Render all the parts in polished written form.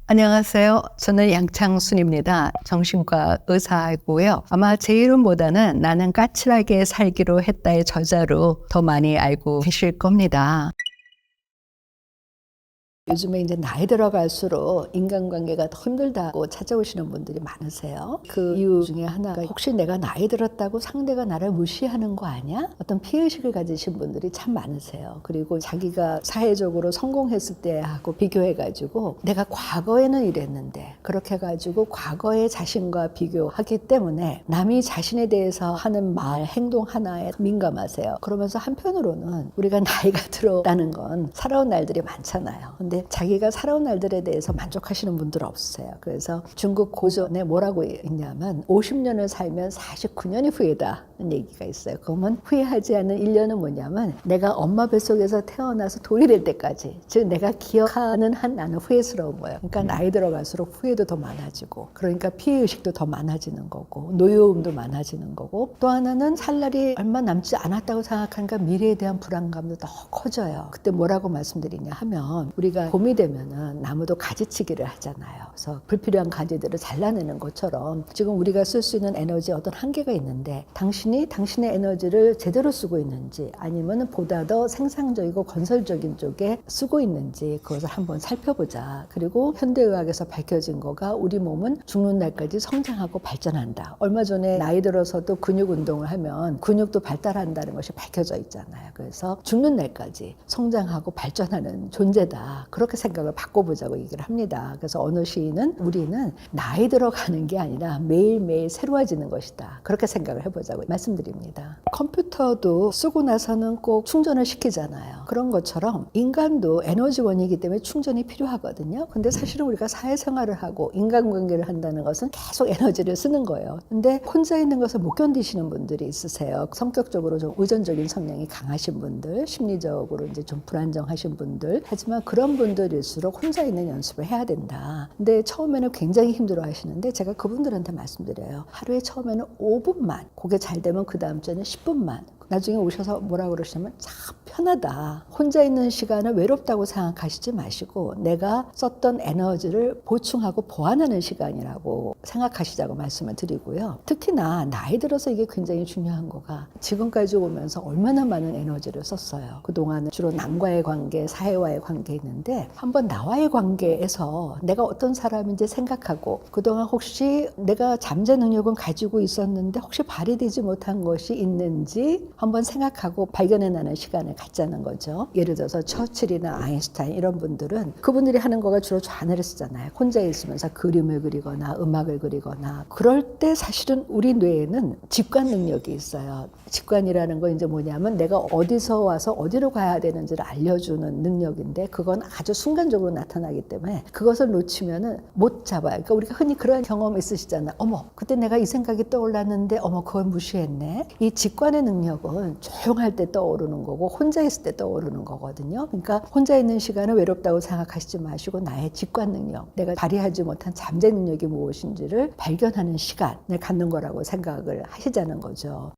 안녕하세요. 저는 양창순입니다. 정신과 의사이고요. 아마 제 이름보다는 나는 까칠하게 살기로 했다의 저자로 더 많이 알고 계실 겁니다. 요즘에 이제 나이 들어갈수록 인간관계가 더 힘들다고 찾아오시는 분들이 많으세요. 그 이유 중에 하나가 혹시 내가 나이 들었다고 상대가 나를 무시하는 거 아니야? 어떤 피해의식을 가지신 분들이 참 많으세요. 그리고 자기가 사회적으로 성공했을 때하고 비교해가지고 내가 과거에는 이랬는데 그렇게 해가지고 과거의 자신과 비교하기 때문에 남이 자신에 대해서 하는 말, 행동 하나에 민감하세요. 그러면서 한편으로는 우리가 나이가 들었다는 건 살아온 날들이 많잖아요. 근데 자기가 살아온 날들에 대해서 만족하시는 분들 없으세요. 그래서 중국 고전에 뭐라고 있냐면 50년을 살면 49년이 후회다는 얘기가 있어요. 그러면 후회하지 않는 1년은 뭐냐면 내가 엄마 뱃속에서 태어나서 돌이 될 때까지, 즉 내가 기억하는 한 나는 후회스러운 거예요. 그러니까 나이 들어갈수록 후회도 더 많아지고, 그러니까 피해의식도 더 많아지는 거고, 노여움도 많아지는 거고, 또 하나는 살 날이 얼마 남지 않았다고 생각하니까 미래에 대한 불안감도 더 커져요. 그때 뭐라고 말씀드리냐 하면, 우리가 봄이 되면은 나무도 가지치기를 하잖아요. 그래서 불필요한 가지들을 잘라내는 것처럼 지금 우리가 쓸 수 있는 에너지에 어떤 한계가 있는데, 당신이 당신의 에너지를 제대로 쓰고 있는지 아니면 보다 더 생산적이고 건설적인 쪽에 쓰고 있는지 그것을 한번 살펴보자. 그리고 현대의학에서 밝혀진 거가 우리 몸은 죽는 날까지 성장하고 발전한다. 얼마 전에 나이 들어서도 근육 운동을 하면 근육도 발달한다는 것이 밝혀져 있잖아요. 그래서 죽는 날까지 성장하고 발전하는 존재다. 그렇게 생각을 바꿔보자고 얘기를 합니다. 그래서 어느 시인은 우리는 나이 들어가는 게 아니라 매일매일 새로워지는 것이다. 그렇게 생각을 해보자고 말씀드립니다. 컴퓨터도 쓰고 나서는 꼭 충전을 시키잖아요. 그런 것처럼 인간도 에너지원이기 때문에 충전이 필요하거든요. 근데 사실은 우리가 사회생활을 하고 인간관계를 한다는 것은 계속 에너지를 쓰는 거예요. 근데 혼자 있는 것을 못 견디시는 분들이 있으세요. 성격적으로 좀 의존적인 성향이 강하신 분들, 심리적으로 이제 좀 불안정하신 분들. 하지만 그런 분들일수록 혼자 있는 연습을 해야 된다. 근데 처음에는 굉장히 힘들어 하시는데 제가 그분들한테 말씀드려요. 하루에 처음에는 5분만, 그게 잘 되면 그 다음 주에는 10분만. 나중에 오셔서 뭐라 그러시냐면 참 편하다. 혼자 있는 시간을 외롭다고 생각하시지 마시고 내가 썼던 에너지를 보충하고 보완하는 시간이라고 생각하시자고 말씀을 드리고요. 특히나 나이 들어서 이게 굉장히 중요한 거가 지금까지 오면서 얼마나 많은 에너지를 썼어요. 그동안은 주로 남과의 관계, 사회와의 관계였는데 한번 나와의 관계에서 내가 어떤 사람인지 생각하고 그동안 혹시 내가 잠재 능력은 가지고 있었는데 혹시 발휘되지 못한 것이 있는지 한번 생각하고 발견해내는 시간을 갖자는 거죠. 예를 들어서 처칠이나 아인슈타인 이런 분들은 그분들이 하는 거가 주로 좌뇌를 쓰잖아요. 혼자 있으면서 그림을 그리거나 음악을 그리거나 그럴 때 사실은 우리 뇌에는 직관 능력이 있어요. 직관이라는 건 이제 뭐냐면 내가 어디서 와서 어디로 가야 되는지를 알려주는 능력인데 그건 아주 순간적으로 나타나기 때문에 그것을 놓치면은 못 잡아요. 그러니까 우리가 흔히 그런 경험 있으시잖아요. 어머, 그때 내가 이 생각이 떠올랐는데 어머, 그걸 무시했네. 이 직관의 능력은 조용할 때 떠오르는 거고 혼자 있을 때 떠오르는 거거든요. 그러니까 혼자 있는 시간을 외롭다고 생각하시지 마시고 나의 직관 능력, 내가 발휘하지 못한 잠재 능력이 무엇인지를 발견하는 시간을 갖는 거라고 생각을 하시자는 거죠.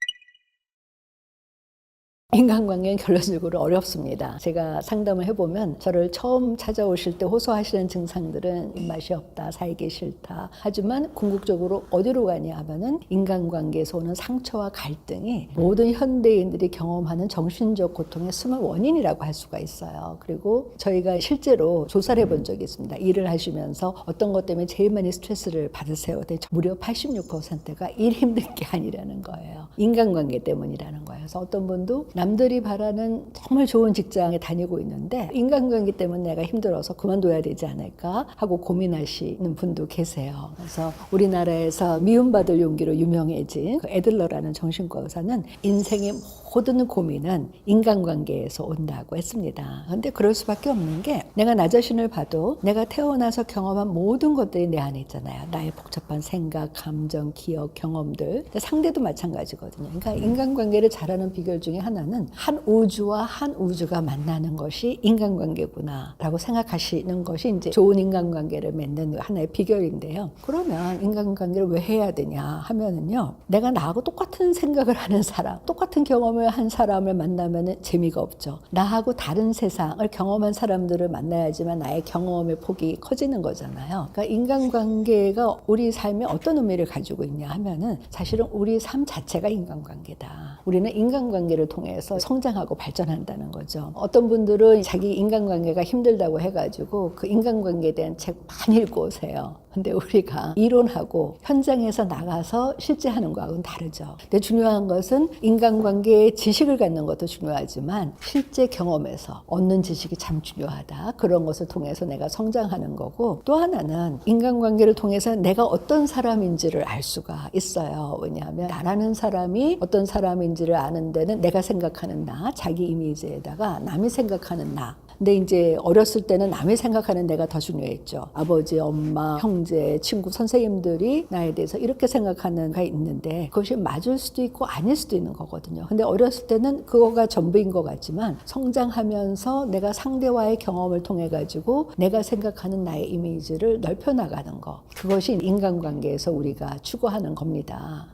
인간관계는 결론적으로 어렵습니다. 제가 상담을 해보면 저를 처음 찾아오실 때 호소하시는 증상들은 입맛이 없다, 살기 싫다. 하지만 궁극적으로 어디로 가냐 하면은 인간관계에서 오는 상처와 갈등이 모든 현대인들이 경험하는 정신적 고통의 숨은 원인이라고 할 수가 있어요. 그리고 저희가 실제로 조사를 해본 적이 있습니다. 일을 하시면서 어떤 것 때문에 제일 많이 스트레스를 받으세요. 근데 무려 86%가 일 힘든 게 아니라는 거예요. 인간관계 때문이라는 거예요. 그래서 어떤 분도 남들이 바라는 정말 좋은 직장에 다니고 있는데 인간관계 때문에 내가 힘들어서 그만둬야 되지 않을까 하고 고민하시는 분도 계세요. 그래서 우리나라에서 미움받을 용기로 유명해진 그 애들러라는 정신과 의사는 인생의 모든 고민은 인간관계에서 온다고 했습니다. 그런데 그럴 수밖에 없는 게 내가 나 자신을 봐도 내가 태어나서 경험한 모든 것들이 내 안에 있잖아요. 나의 복잡한 생각, 감정, 기억, 경험들. 상대도 마찬가지거든요. 그러니까 인간관계를 잘하는 비결 중에 하나는 한 우주와 한 우주가 만나는 것이 인간관계구나 라고 생각하시는 것이 이제 좋은 인간관계를 맺는 하나의 비결인데요. 그러면 인간관계를 왜 해야 되냐 하면은요, 내가 나하고 똑같은 생각을 하는 사람, 똑같은 경험을 경험을 한 사람을 만나면 재미가 없죠. 나하고 다른 세상을 경험한 사람들을 만나야지만 나의 경험의 폭이 커지는 거잖아요. 그러니까 인간관계가 우리 삶에 어떤 의미를 가지고 있냐 하면은 사실은 우리 삶 자체가 인간관계다. 우리는 인간관계를 통해서 성장하고 발전한다는 거죠. 어떤 분들은 자기 인간관계가 힘들다고 해가지고 그 인간관계에 대한 책 많이 읽고 오세요. 근데 우리가 이론하고 현장에서 나가서 실제 하는 거하고는 다르죠. 근데 중요한 것은 인간관계의 지식을 갖는 것도 중요하지만 실제 경험에서 얻는 지식이 참 중요하다. 그런 것을 통해서 내가 성장하는 거고, 또 하나는 인간관계를 통해서 내가 어떤 사람인지를 알 수가 있어요. 왜냐하면 나라는 사람이 어떤 사람인지를 아는 데는 내가 생각하는 나, 자기 이미지에다가 남이 생각하는 나. 근데 이제 어렸을 때는 남이 생각하는 내가 더 중요했죠. 아버지, 엄마, 형제, 친구, 선생님들이 나에 대해서 이렇게 생각하는 가 있는데 그것이 맞을 수도 있고 아닐 수도 있는 거거든요. 근데 어렸을 때는 그거가 전부인 것 같지만 성장하면서 내가 상대와의 경험을 통해 가지고 내가 생각하는 나의 이미지를 넓혀 나가는 거. 그것이 인간관계에서 우리가 추구하는 겁니다.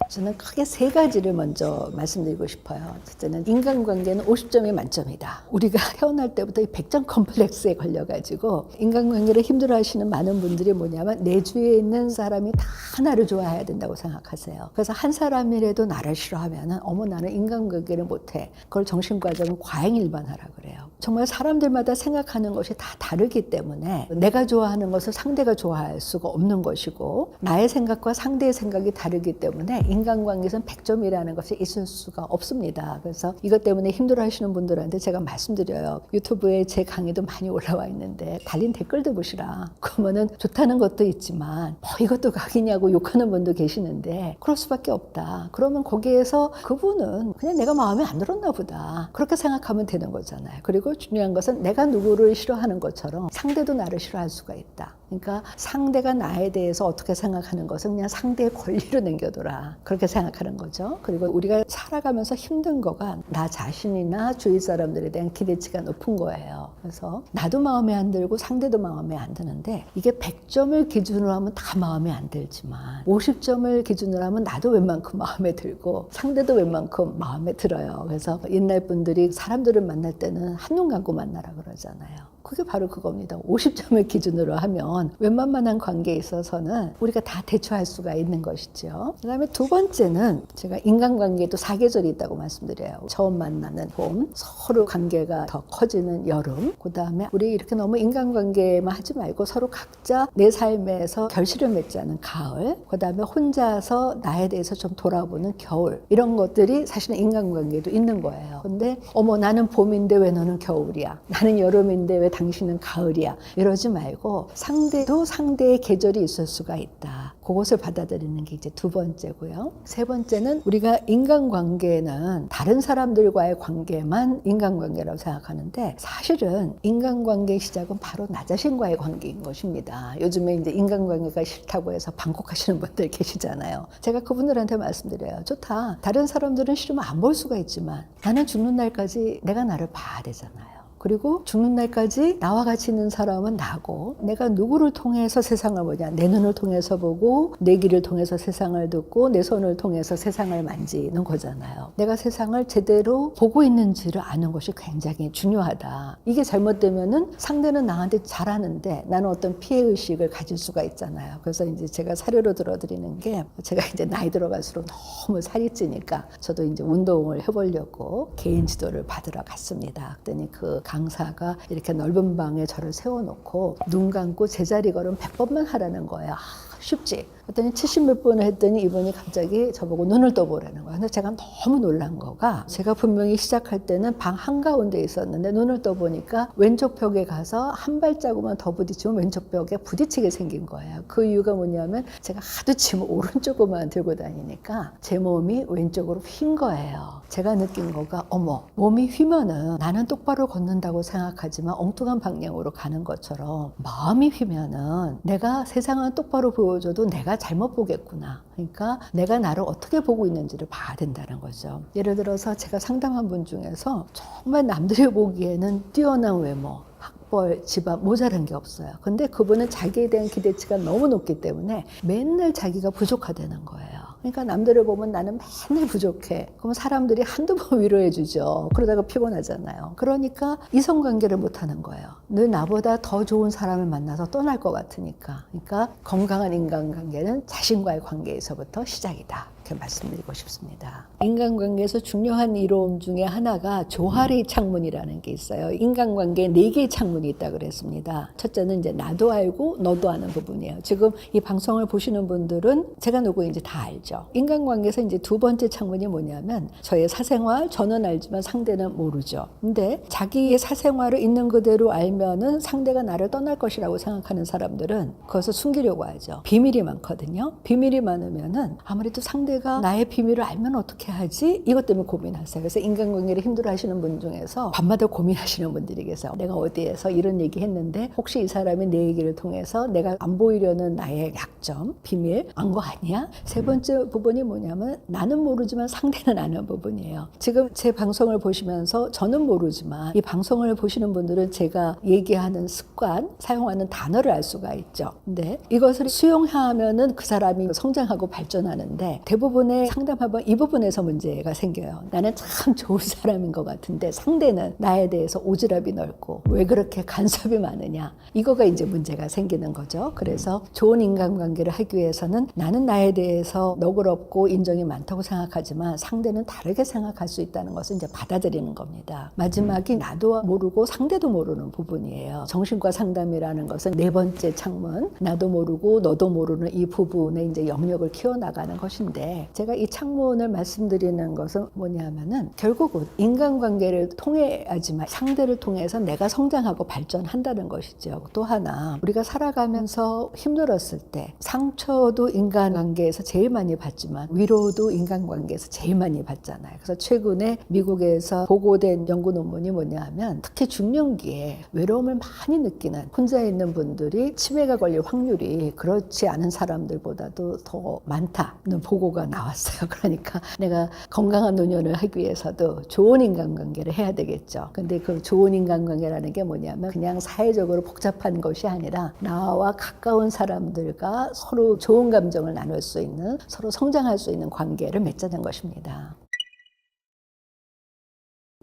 저는 크게 세 가지를 먼저 말씀드리고 싶어요. 첫째는 인간관계는 50점이 만점이다. 우리가 태어날 때부터 이 100점 컴플렉스에 걸려가지고 인간관계를 힘들어하시는 많은 분들이 뭐냐면 내 주위에 있는 사람이 다 나를 좋아해야 된다고 생각하세요. 그래서 한 사람이라도 나를 싫어하면 어머 나는 인간관계를 못해. 그걸 정신과적인 과잉일반화라 그래요. 정말 사람들마다 생각하는 것이 다 다르기 때문에 내가 좋아하는 것을 상대가 좋아할 수가 없는 것이고 나의 생각과 상대의 생각이 다르기 때문에 인간관계에서는 100점이라는 것이 있을 수가 없습니다. 그래서 이것 때문에 힘들어하시는 분들한테 제가 말씀드려요. 유튜브에 제 강의도 많이 올라와 있는데 달린 댓글도 보시라. 그러면은 좋다는 것도 있지만 이것도 각이냐고 욕하는 분도 계시는데 그럴 수밖에 없다. 그러면 거기에서 그분은 그냥 내가 마음에 안 들었나 보다. 그렇게 생각하면 되는 거잖아요. 그리고 중요한 것은 내가 누구를 싫어하는 것처럼 상대도 나를 싫어할 수가 있다. 그러니까 상대가 나에 대해서 어떻게 생각하는 것은 그냥 상대의 권리로 남겨둬라. 그렇게 생각하는 거죠. 그리고 우리가 살아가면서 힘든 거가 나 자신이나 주위 사람들에 대한 기대치가 높은 거예요. 그래서 나도 마음에 안 들고 상대도 마음에 안 드는데 이게 100점을 기준으로 하면 다 마음에 안 들지만 50점을 기준으로 하면 나도 웬만큼 마음에 들고 상대도 웬만큼 마음에 들어요. 그래서 옛날 분들이 사람들을 만날 때는 한눈 감고 만나라 그러잖아요. 그게 바로 그겁니다. 50점을 기준으로 하면 웬만한 관계에 있어서는 우리가 다 대처할 수가 있는 것이죠. 그 다음에 두 번째는 제가 인간관계에도 사계절이 있다고 말씀드려요. 처음 만나는 봄, 서로 관계가 더 커지는 여름, 그 다음에 우리 이렇게 너무 인간관계만 하지 말고 서로 각자 내 삶에서 결실을 맺지 않은 가을, 그 다음에 혼자서 나에 대해서 좀 돌아보는 겨울, 이런 것들이 사실은 인간관계에도 있는 거예요. 근데 어머 나는 봄인데 왜 너는 겨울이야? 나는 여름인데 왜 당신은 가을이야? 이러지 말고 상대도 상대의 계절이 있을 수가 있다. 그것을 받아들이는 게 이제 두 번째고요. 세 번째는 우리가 인간관계는 다른 사람들과의 관계만 인간관계라고 생각하는데 사실은 인간관계의 시작은 바로 나 자신과의 관계인 것입니다. 요즘에 이제 인간관계가 싫다고 해서 방콕하시는 분들 계시잖아요. 제가 그분들한테 말씀드려요. 좋다. 다른 사람들은 싫으면 안 볼 수가 있지만 나는 죽는 날까지 내가 나를 봐야 되잖아요. 그리고 죽는 날까지 나와 같이 있는 사람은 나고 내가 누구를 통해서 세상을 보냐. 내 눈을 통해서 보고 내 귀를 통해서 세상을 듣고 내 손을 통해서 세상을 만지는 거잖아요. 내가 세상을 제대로 보고 있는지를 아는 것이 굉장히 중요하다. 이게 잘못되면은 상대는 나한테 잘하는데 나는 어떤 피해의식을 가질 수가 있잖아요. 그래서 이제 제가 사례로 들어드리는 게 제가 이제 나이 들어갈수록 너무 살이 찌니까 저도 이제 운동을 해보려고 개인 지도를 받으러 갔습니다. 그랬더니 그 강사가 이렇게 넓은 방에 저를 세워놓고 눈 감고 제자리 걸음 100번만 하라는 거예요. 쉽지? 그랬더니 70몇 번을 했더니 이분이 갑자기 저보고 눈을 떠보라는 거예요. 근데 제가 너무 놀란 거가 제가 분명히 시작할 때는 방 한가운데 있었는데 눈을 떠보니까 왼쪽 벽에 가서 한 발자국만 더 부딪히면 왼쪽 벽에 부딪히게 생긴 거예요. 그 이유가 뭐냐면 제가 하도 짐을 오른쪽으로만 들고 다니니까 제 몸이 왼쪽으로 휜 거예요. 제가 느낀 거가 어머 몸이 휘면은 나는 똑바로 걷는다고 생각하지만 엉뚱한 방향으로 가는 것처럼 마음이 휘면은 내가 세상은 똑바로 보여줘도 내가 잘못 보겠구나. 그러니까 내가 나를 어떻게 보고 있는지를 봐야 된다는 거죠. 예를 들어서 제가 상담한 분 중에서 정말 남들이 보기에는 뛰어난 외모, 학벌, 집안 모자란 게 없어요. 근데 그분은 자기에 대한 기대치가 너무 높기 때문에 맨날 자기가 부족하다는 거예요. 그러니까 남들을 보면 나는 맨날 부족해. 그러면 사람들이 한두 번 위로해 주죠. 그러다가 피곤하잖아요. 그러니까 이성관계를 못하는 거예요. 늘 나보다 더 좋은 사람을 만나서 떠날 것 같으니까. 그러니까 건강한 인간관계는 자신과의 관계에서부터 시작이다. 이렇게 말씀드리고 싶습니다. 인간관계에서 중요한 이론 중에 하나가 조화리 창문이라는 게 있어요. 인간관계에 4개의 창문이 있다고 그랬습니다. 첫째는 이제 나도 알고 너도 아는 부분이에요. 지금 이 방송을 보시는 분들은 제가 누구인지 다 알죠. 인간관계에서 이제 두 번째 창문이 뭐냐면 저의 사생활, 저는 알지만 상대는 모르죠. 근데 자기의 사생활을 있는 그대로 알면은 상대가 나를 떠날 것이라고 생각하는 사람들은 그것을 숨기려고 하죠. 비밀이 많거든요. 비밀이 많으면은 아무래도 상대가 나의 비밀을 알면 어떻게 하지? 이것 때문에 고민하세요. 그래서 인간관계를 힘들어하시는 분 중에서 밤마다 고민하시는 분들이 계세요. 내가 어디에서 이런 얘기 했는데 혹시 이 사람이 내 얘기를 통해서 내가 안 보이려는 나의 약점, 비밀 안 거 아니야? 세 번째 부분이 뭐냐면 나는 모르지만 상대는 아는 부분이에요. 지금 제 방송을 보시면서 저는 모르지만 이 방송을 보시는 분들은 제가 얘기하는 습관, 사용하는 단어를 알 수가 있죠. 근데 이것을 수용하면은 그 사람이 성장하고 발전하는데 대부분의 상담하면 이 부분에서 문제가 생겨요. 나는 참 좋은 사람인 것 같은데 상대는 나에 대해서 오지랖이 넓고 왜 그렇게 간섭이 많으냐. 이거가 이제 문제가 생기는 거죠. 그래서 좋은 인간관계를 하기 위해서는 나는 나에 대해서 너그럽고 인정이 많다고 생각하지만 상대는 다르게 생각할 수 있다는 것을 이제 받아들이는 겁니다. 마지막이 나도 모르고 상대도 모르는 부분이에요. 정신과 상담이라는 것은 4번째 창문, 나도 모르고 너도 모르는 이 부분에 이제 영역을 키워나가는 것인데 제가 이 창문을 말씀드리는 것은 뭐냐면은 결국은 인간관계를 통해야지만 상대를 통해서 내가 성장하고 발전한다는 것이죠. 또 하나 우리가 살아가면서 힘들었을 때 상처도 인간관계에서 제일 많이 받지만 위로도 인간관계에서 제일 많이 받잖아요. 그래서 최근에 미국에서 보고된 연구 논문이 뭐냐 하면 특히 중년기에 외로움을 많이 느끼는 혼자 있는 분들이 치매가 걸릴 확률이 그렇지 않은 사람들보다도 더 많다는 보고가 나왔어요. 그러니까 내가 건강한 노년을 하기 위해서도 좋은 인간관계를 해야 되겠죠. 근데 그 좋은 인간관계라는 게 뭐냐면 그냥 사회적으로 복잡한 것이 아니라 나와 가까운 사람들과 서로 좋은 감정을 나눌 수 있는, 서로 성장할 수 있는 관계를 맺자는 것입니다.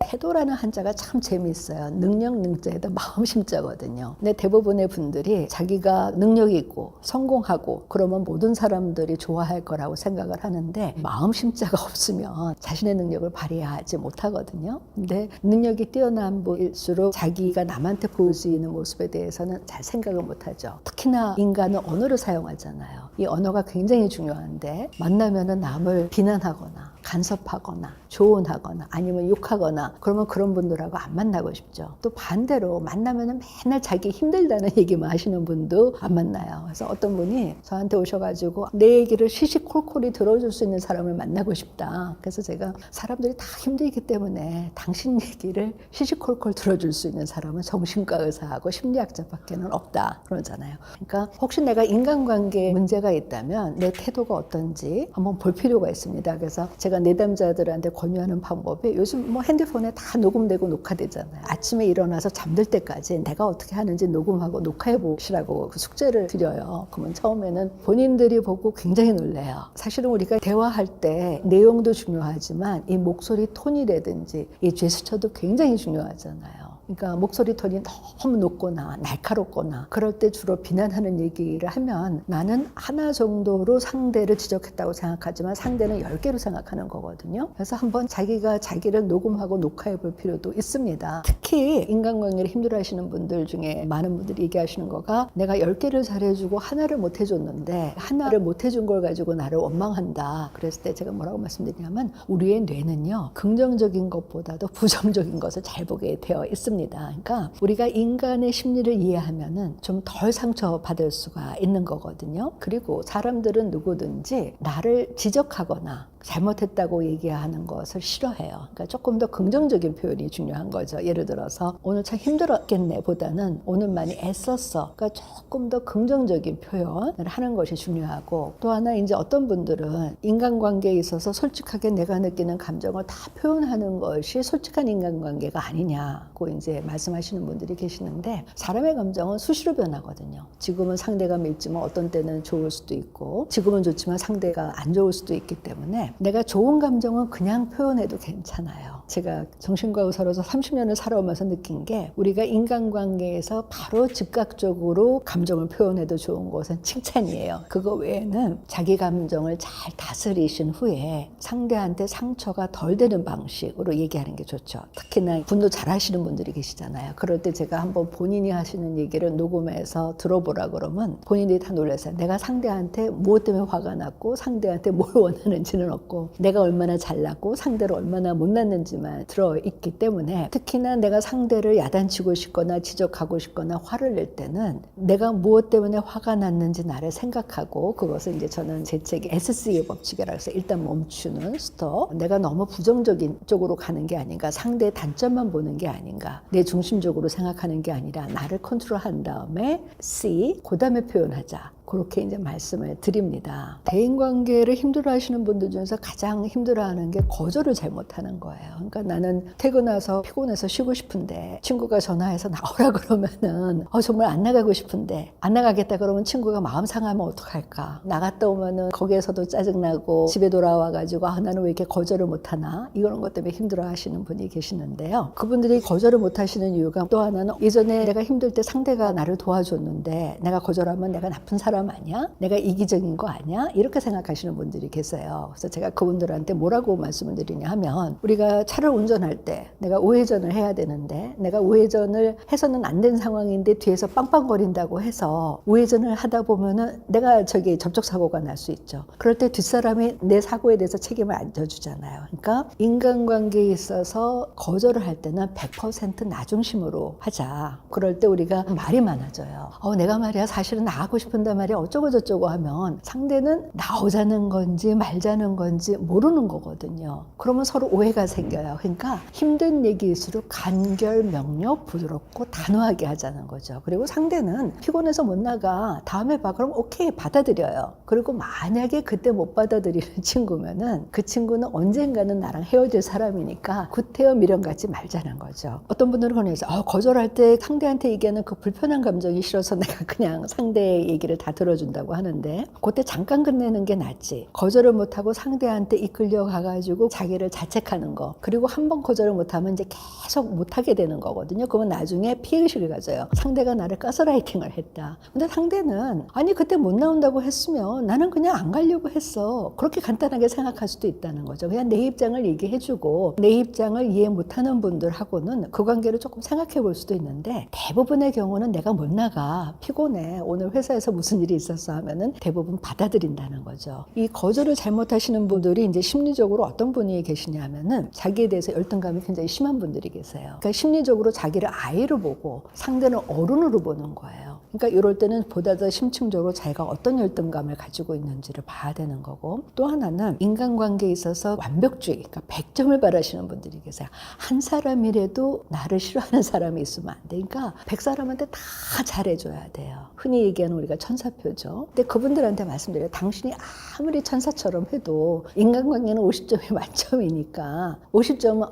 태도라는 한자가 참 재미있어요. 능력 능자에도 마음 심자거든요. 근데 대부분의 분들이 자기가 능력이 있고 성공하고 그러면 모든 사람들이 좋아할 거라고 생각을 하는데 마음 심자가 없으면 자신의 능력을 발휘하지 못하거든요. 근데 능력이 뛰어난 분일수록 자기가 남한테 보일 수 있는 모습에 대해서는 잘 생각을 못하죠. 특히나 인간은 언어를 사용하잖아요. 이 언어가 굉장히 중요한데 만나면은 남을 비난하거나 간섭하거나 조언하거나 아니면 욕하거나 그러면 그런 분들하고 안 만나고 싶죠. 또 반대로 만나면은 맨날 자기 힘들다는 얘기만 하시는 분도 안 만나요. 그래서 어떤 분이 저한테 오셔가지고 내 얘기를 시시콜콜이 들어줄 수 있는 사람을 만나고 싶다. 그래서 제가 사람들이 다 힘들기 때문에 당신 얘기를 시시콜콜 들어줄 수 있는 사람은 정신과 의사하고 심리학자밖에는 없다 그러잖아요. 그러니까 혹시 내가 인간관계에 문제가 있다면 내 태도가 어떤지 한번 볼 필요가 있습니다. 그래서 제가 내담자들한테 권유하는 방법이 요즘 뭐 핸드폰에 다 녹음되고 녹화되잖아요. 아침에 일어나서 잠들 때까지 내가 어떻게 하는지 녹음하고 녹화해 보시라고 그 숙제를 드려요. 그러면 처음에는 본인들이 보고 굉장히 놀래요. 사실은 우리가 대화할 때 내용도 중요하지만 이 목소리 톤이라든지 이 제스처도 굉장히 중요하잖아요. 그러니까 목소리 톤이 너무 높거나 날카롭거나 그럴 때 주로 비난하는 얘기를 하면 나는 하나 정도로 상대를 지적했다고 생각하지만 상대는 10개로 생각하는 거거든요. 그래서 한번 자기가 자기를 녹음하고 녹화해 볼 필요도 있습니다. 특히 인간관계를 힘들어하시는 분들 중에 많은 분들이 얘기하시는 거가 내가 10개를 잘해주고 하나를 못 해줬는데 하나를 못 해준 걸 가지고 나를 원망한다. 그랬을 때 제가 뭐라고 말씀드리냐면 우리의 뇌는요 긍정적인 것보다도 부정적인 것을 잘 보게 되어 있습니다. 그러니까 우리가 인간의 심리를 이해하면은 좀 덜 상처받을 수가 있는 거거든요. 그리고 사람들은 누구든지 나를 지적하거나 잘못했다고 얘기하는 것을 싫어해요. 그러니까 조금 더 긍정적인 표현이 중요한 거죠. 예를 들어서 오늘 참 힘들었겠네 보다는 오늘 많이 애썼어. 그러니까 조금 더 긍정적인 표현을 하는 것이 중요하고, 또 하나 이제 어떤 분들은 인간관계에 있어서 솔직하게 내가 느끼는 감정을 다 표현하는 것이 솔직한 인간관계가 아니냐고 이제 말씀하시는 분들이 계시는데, 사람의 감정은 수시로 변하거든요. 지금은 상대가 밉지만 어떤 때는 좋을 수도 있고, 지금은 좋지만 상대가 안 좋을 수도 있기 때문에 내가 좋은 감정은 그냥 표현해도 괜찮아요. 제가 정신과 의사로서 30년을 살아오면서 느낀 게, 우리가 인간관계에서 바로 즉각적으로 감정을 표현해도 좋은 것은 칭찬이에요. 그거 외에는 자기 감정을 잘 다스리신 후에 상대한테 상처가 덜 되는 방식으로 얘기하는 게 좋죠. 특히나 분노 잘 하시는 분들이 계시잖아요. 그럴 때 제가 한번 본인이 하시는 얘기를 녹음해서 들어보라 그러면 본인들이 다 놀라세요. 내가 상대한테 무엇 때문에 화가 났고 상대한테 뭘 원하는지는 없고, 내가 얼마나 잘났고 상대를 얼마나 못났는지만 들어있기 때문에, 특히나 내가 상대를 야단치고 싶거나 지적하고 싶거나 화를 낼 때는 내가 무엇 때문에 화가 났는지 나를 생각하고, 그것을 이제 저는 제 책에 SC의 법칙이라고 해서 일단 멈추는 스톱, 내가 너무 부정적인 쪽으로 가는 게 아닌가, 상대의 단점만 보는 게 아닌가, 내 중심적으로 생각하는 게 아니라 나를 컨트롤한 다음에 C, 그 다음에 표현하자. 그렇게 이제 말씀을 드립니다. 대인관계를 힘들어하시는 분들 중에서 가장 힘들어하는 게 거절을 잘못하는 거예요. 그러니까 나는 퇴근해서 피곤해서 쉬고 싶은데 친구가 전화해서 나오라 그러면은 정말 안 나가고 싶은데, 안 나가겠다 그러면 친구가 마음 상하면 어떡할까? 나갔다 오면은 거기에서도 짜증나고 집에 돌아와가지고 나는 왜 이렇게 거절을 못하나? 이런 것 때문에 힘들어하시는 분이 계시는데요. 그분들이 거절을 못하시는 이유가, 또 하나는 예전에 내가 힘들 때 상대가 나를 도와줬는데 내가 거절하면 내가 나쁜 사람 아니야? 내가 이기적인 거 아니야? 이렇게 생각하시는 분들이 계세요. 그래서 제가 그분들한테 뭐라고 말씀을 드리냐 하면, 우리가 차를 운전할 때 내가 우회전을 해야 되는데 내가 우회전을 해서는 안 된 상황인데 뒤에서 빵빵거린다고 해서 우회전을 하다 보면은 내가 접촉사고가 날 수 있죠. 그럴 때 뒷사람이 내 사고에 대해서 책임을 안 져주잖아요. 그러니까 인간관계에 있어서 거절을 할 때는 100% 나중심으로 하자. 그럴 때 우리가 말이 많아져요. 내가 말이야 사실은 나가고 싶은데 말이야 어쩌고 저쩌고 하면 상대는 나오자는 건지 말자는 건지 모르는 거거든요. 그러면 서로 오해가 생겨요. 그러니까 힘든 얘기일수록 간결, 명료, 부드럽고 단호하게 하자는 거죠. 그리고 상대는 피곤해서 못 나가, 다음에 봐. 그럼 오케이, 받아들여요. 그리고 만약에 그때 못 받아들이는 친구면은 그 친구는 언젠가는 나랑 헤어질 사람이니까 구태여 미련 갖지 말자는 거죠. 어떤 분들은 그런 얘기 있어요. 거절할 때 상대한테 얘기하는 그 불편한 감정이 싫어서 내가 그냥 상대의 얘기를 다 들어준다고 하는데, 그때 잠깐 끝내는 게 낫지. 거절을 못하고 상대한테 이끌려 가가지고 자기를 자책하는 거, 그리고 한 번 거절을 못하면 이제 계속 못하게 되는 거거든요. 그러면 나중에 피해의식을 가져요. 상대가 나를 가스라이팅을 했다. 근데 상대는 아니 그때 못 나온다고 했으면 나는 그냥 안 가려고 했어. 그렇게 간단하게 생각할 수도 있다는 거죠. 그냥 내 입장을 얘기해주고, 내 입장을 이해 못하는 분들하고는 그 관계를 조금 생각해 볼 수도 있는데, 대부분의 경우는 내가 못 나가, 피곤해, 오늘 회사에서 무슨 일이 있었어 하면은 대부분 받아들인다는 거죠. 이 거절을 잘못하시는 분들이 이제 심리적으로 어떤 분이 계시냐 하면은 자기에 대해서 열등감이 굉장히 심한 분들이 계세요. 그러니까 심리적으로 자기를 아이로 보고 상대는 어른으로 보는 거예요. 그러니까 이럴 때는 보다 더 심층적으로 자기가 어떤 열등감을 가지고 있는지를 봐야 되는 거고, 또 하나는 인간관계에 있어서 완벽주의, 그러니까 100점을 바라시는 분들이 계세요. 한 사람이라도 나를 싫어하는 사람이 있으면 안 돼. 그러니까 100사람한테 다 잘해줘야 돼요. 흔히 얘기하는 우리가 천사표죠. 근데 그분들한테 말씀드려요. 당신이 아무리 천사처럼 해도 인간관계는 50점이 만점이니까 50점은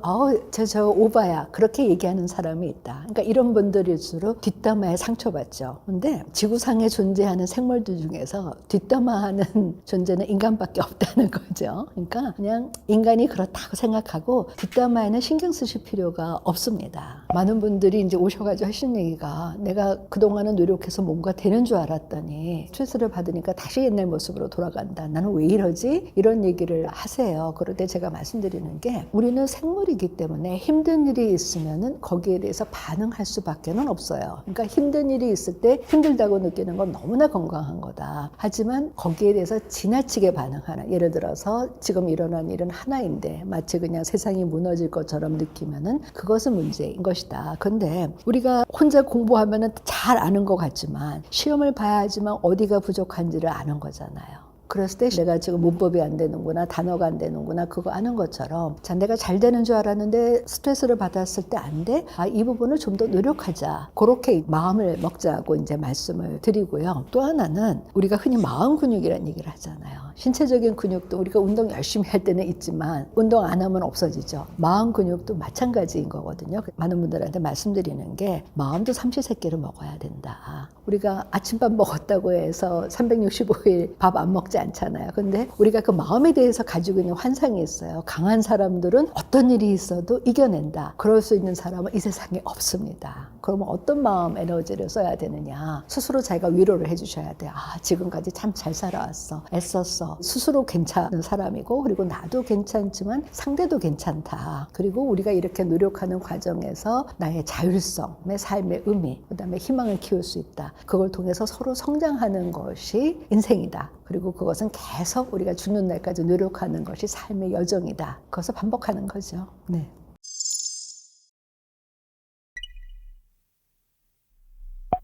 저 오바야, 그렇게 얘기하는 사람이 있다. 그러니까 이런 분들일수록 뒷담화에 상처받죠. 근데 지구상에 존재하는 생물들 중에서 뒷담화하는 존재는 인간밖에 없다는 거죠. 그러니까 그냥 인간이 그렇다고 생각하고 뒷담화에는 신경 쓰실 필요가 없습니다. 많은 분들이 이제 오셔가지고 하시는 얘기가, 내가 그동안은 노력해서 뭔가 되는 줄 알았더니 스트레스를 받으니까 다시 옛날 모습으로 돌아간다. 나는 왜 이러지? 이런 얘기를 하세요. 그럴 때 제가 말씀드리는 게, 우리는 생물이기 때문에 힘든 일이 있으면은 거기에 대해서 반응할 수밖에는 없어요. 그러니까 힘든 일이 있을 때 힘들다고 느끼는 건 너무나 건강한 거다. 하지만 거기에 대해서 지나치게 반응하는, 예를 들어서 지금 일어난 일은 하나인데 마치 그냥 세상이 무너질 것처럼 느끼면은 그것은 문제인 것이다. 그런데 우리가 혼자 공부하면은 잘 아는 것 같지만 시험을 봐야지만 어디가 부족한지를 아는 거잖아요. 그랬을 때 내가 지금 문법이 안 되는구나, 단어가 안 되는구나, 그거 아는 것처럼 자, 내가 잘 되는 줄 알았는데 스트레스를 받았을 때 안 돼? 아, 이 부분을 좀 더 노력하자. 그렇게 마음을 먹자고 이제 말씀을 드리고요. 또 하나는 우리가 흔히 마음 근육이라는 얘기를 하잖아요. 신체적인 근육도 우리가 운동 열심히 할 때는 있지만 운동 안 하면 없어지죠. 마음 근육도 마찬가지인 거거든요. 많은 분들한테 말씀드리는 게 마음도 삼시세끼를 먹어야 된다. 우리가 아침밥 먹었다고 해서 365일 밥 안 먹지 않잖아요. 근데 우리가 그 마음에 대해서 가지고 있는 환상이 있어요. 강한 사람들은 어떤 일이 있어도 이겨낸다. 그럴 수 있는 사람은 이 세상에 없습니다. 그러면 어떤 마음 에너지를 써야 되느냐. 스스로 자기가 위로를 해주셔야 돼요. 아, 지금까지 참 잘 살아왔어. 애썼어. 스스로 괜찮은 사람이고 그리고 나도 괜찮지만 상대도 괜찮다. 그리고 우리가 이렇게 노력하는 과정에서 나의 자율성의 삶의 의미, 그다음에 희망을 키울 수 있다. 그걸 통해서 서로 성장하는 것이 인생이다. 그리고 그것은 계속 우리가 죽는 날까지 노력하는 것이 삶의 여정이다. 그것을 반복하는 거죠. 네.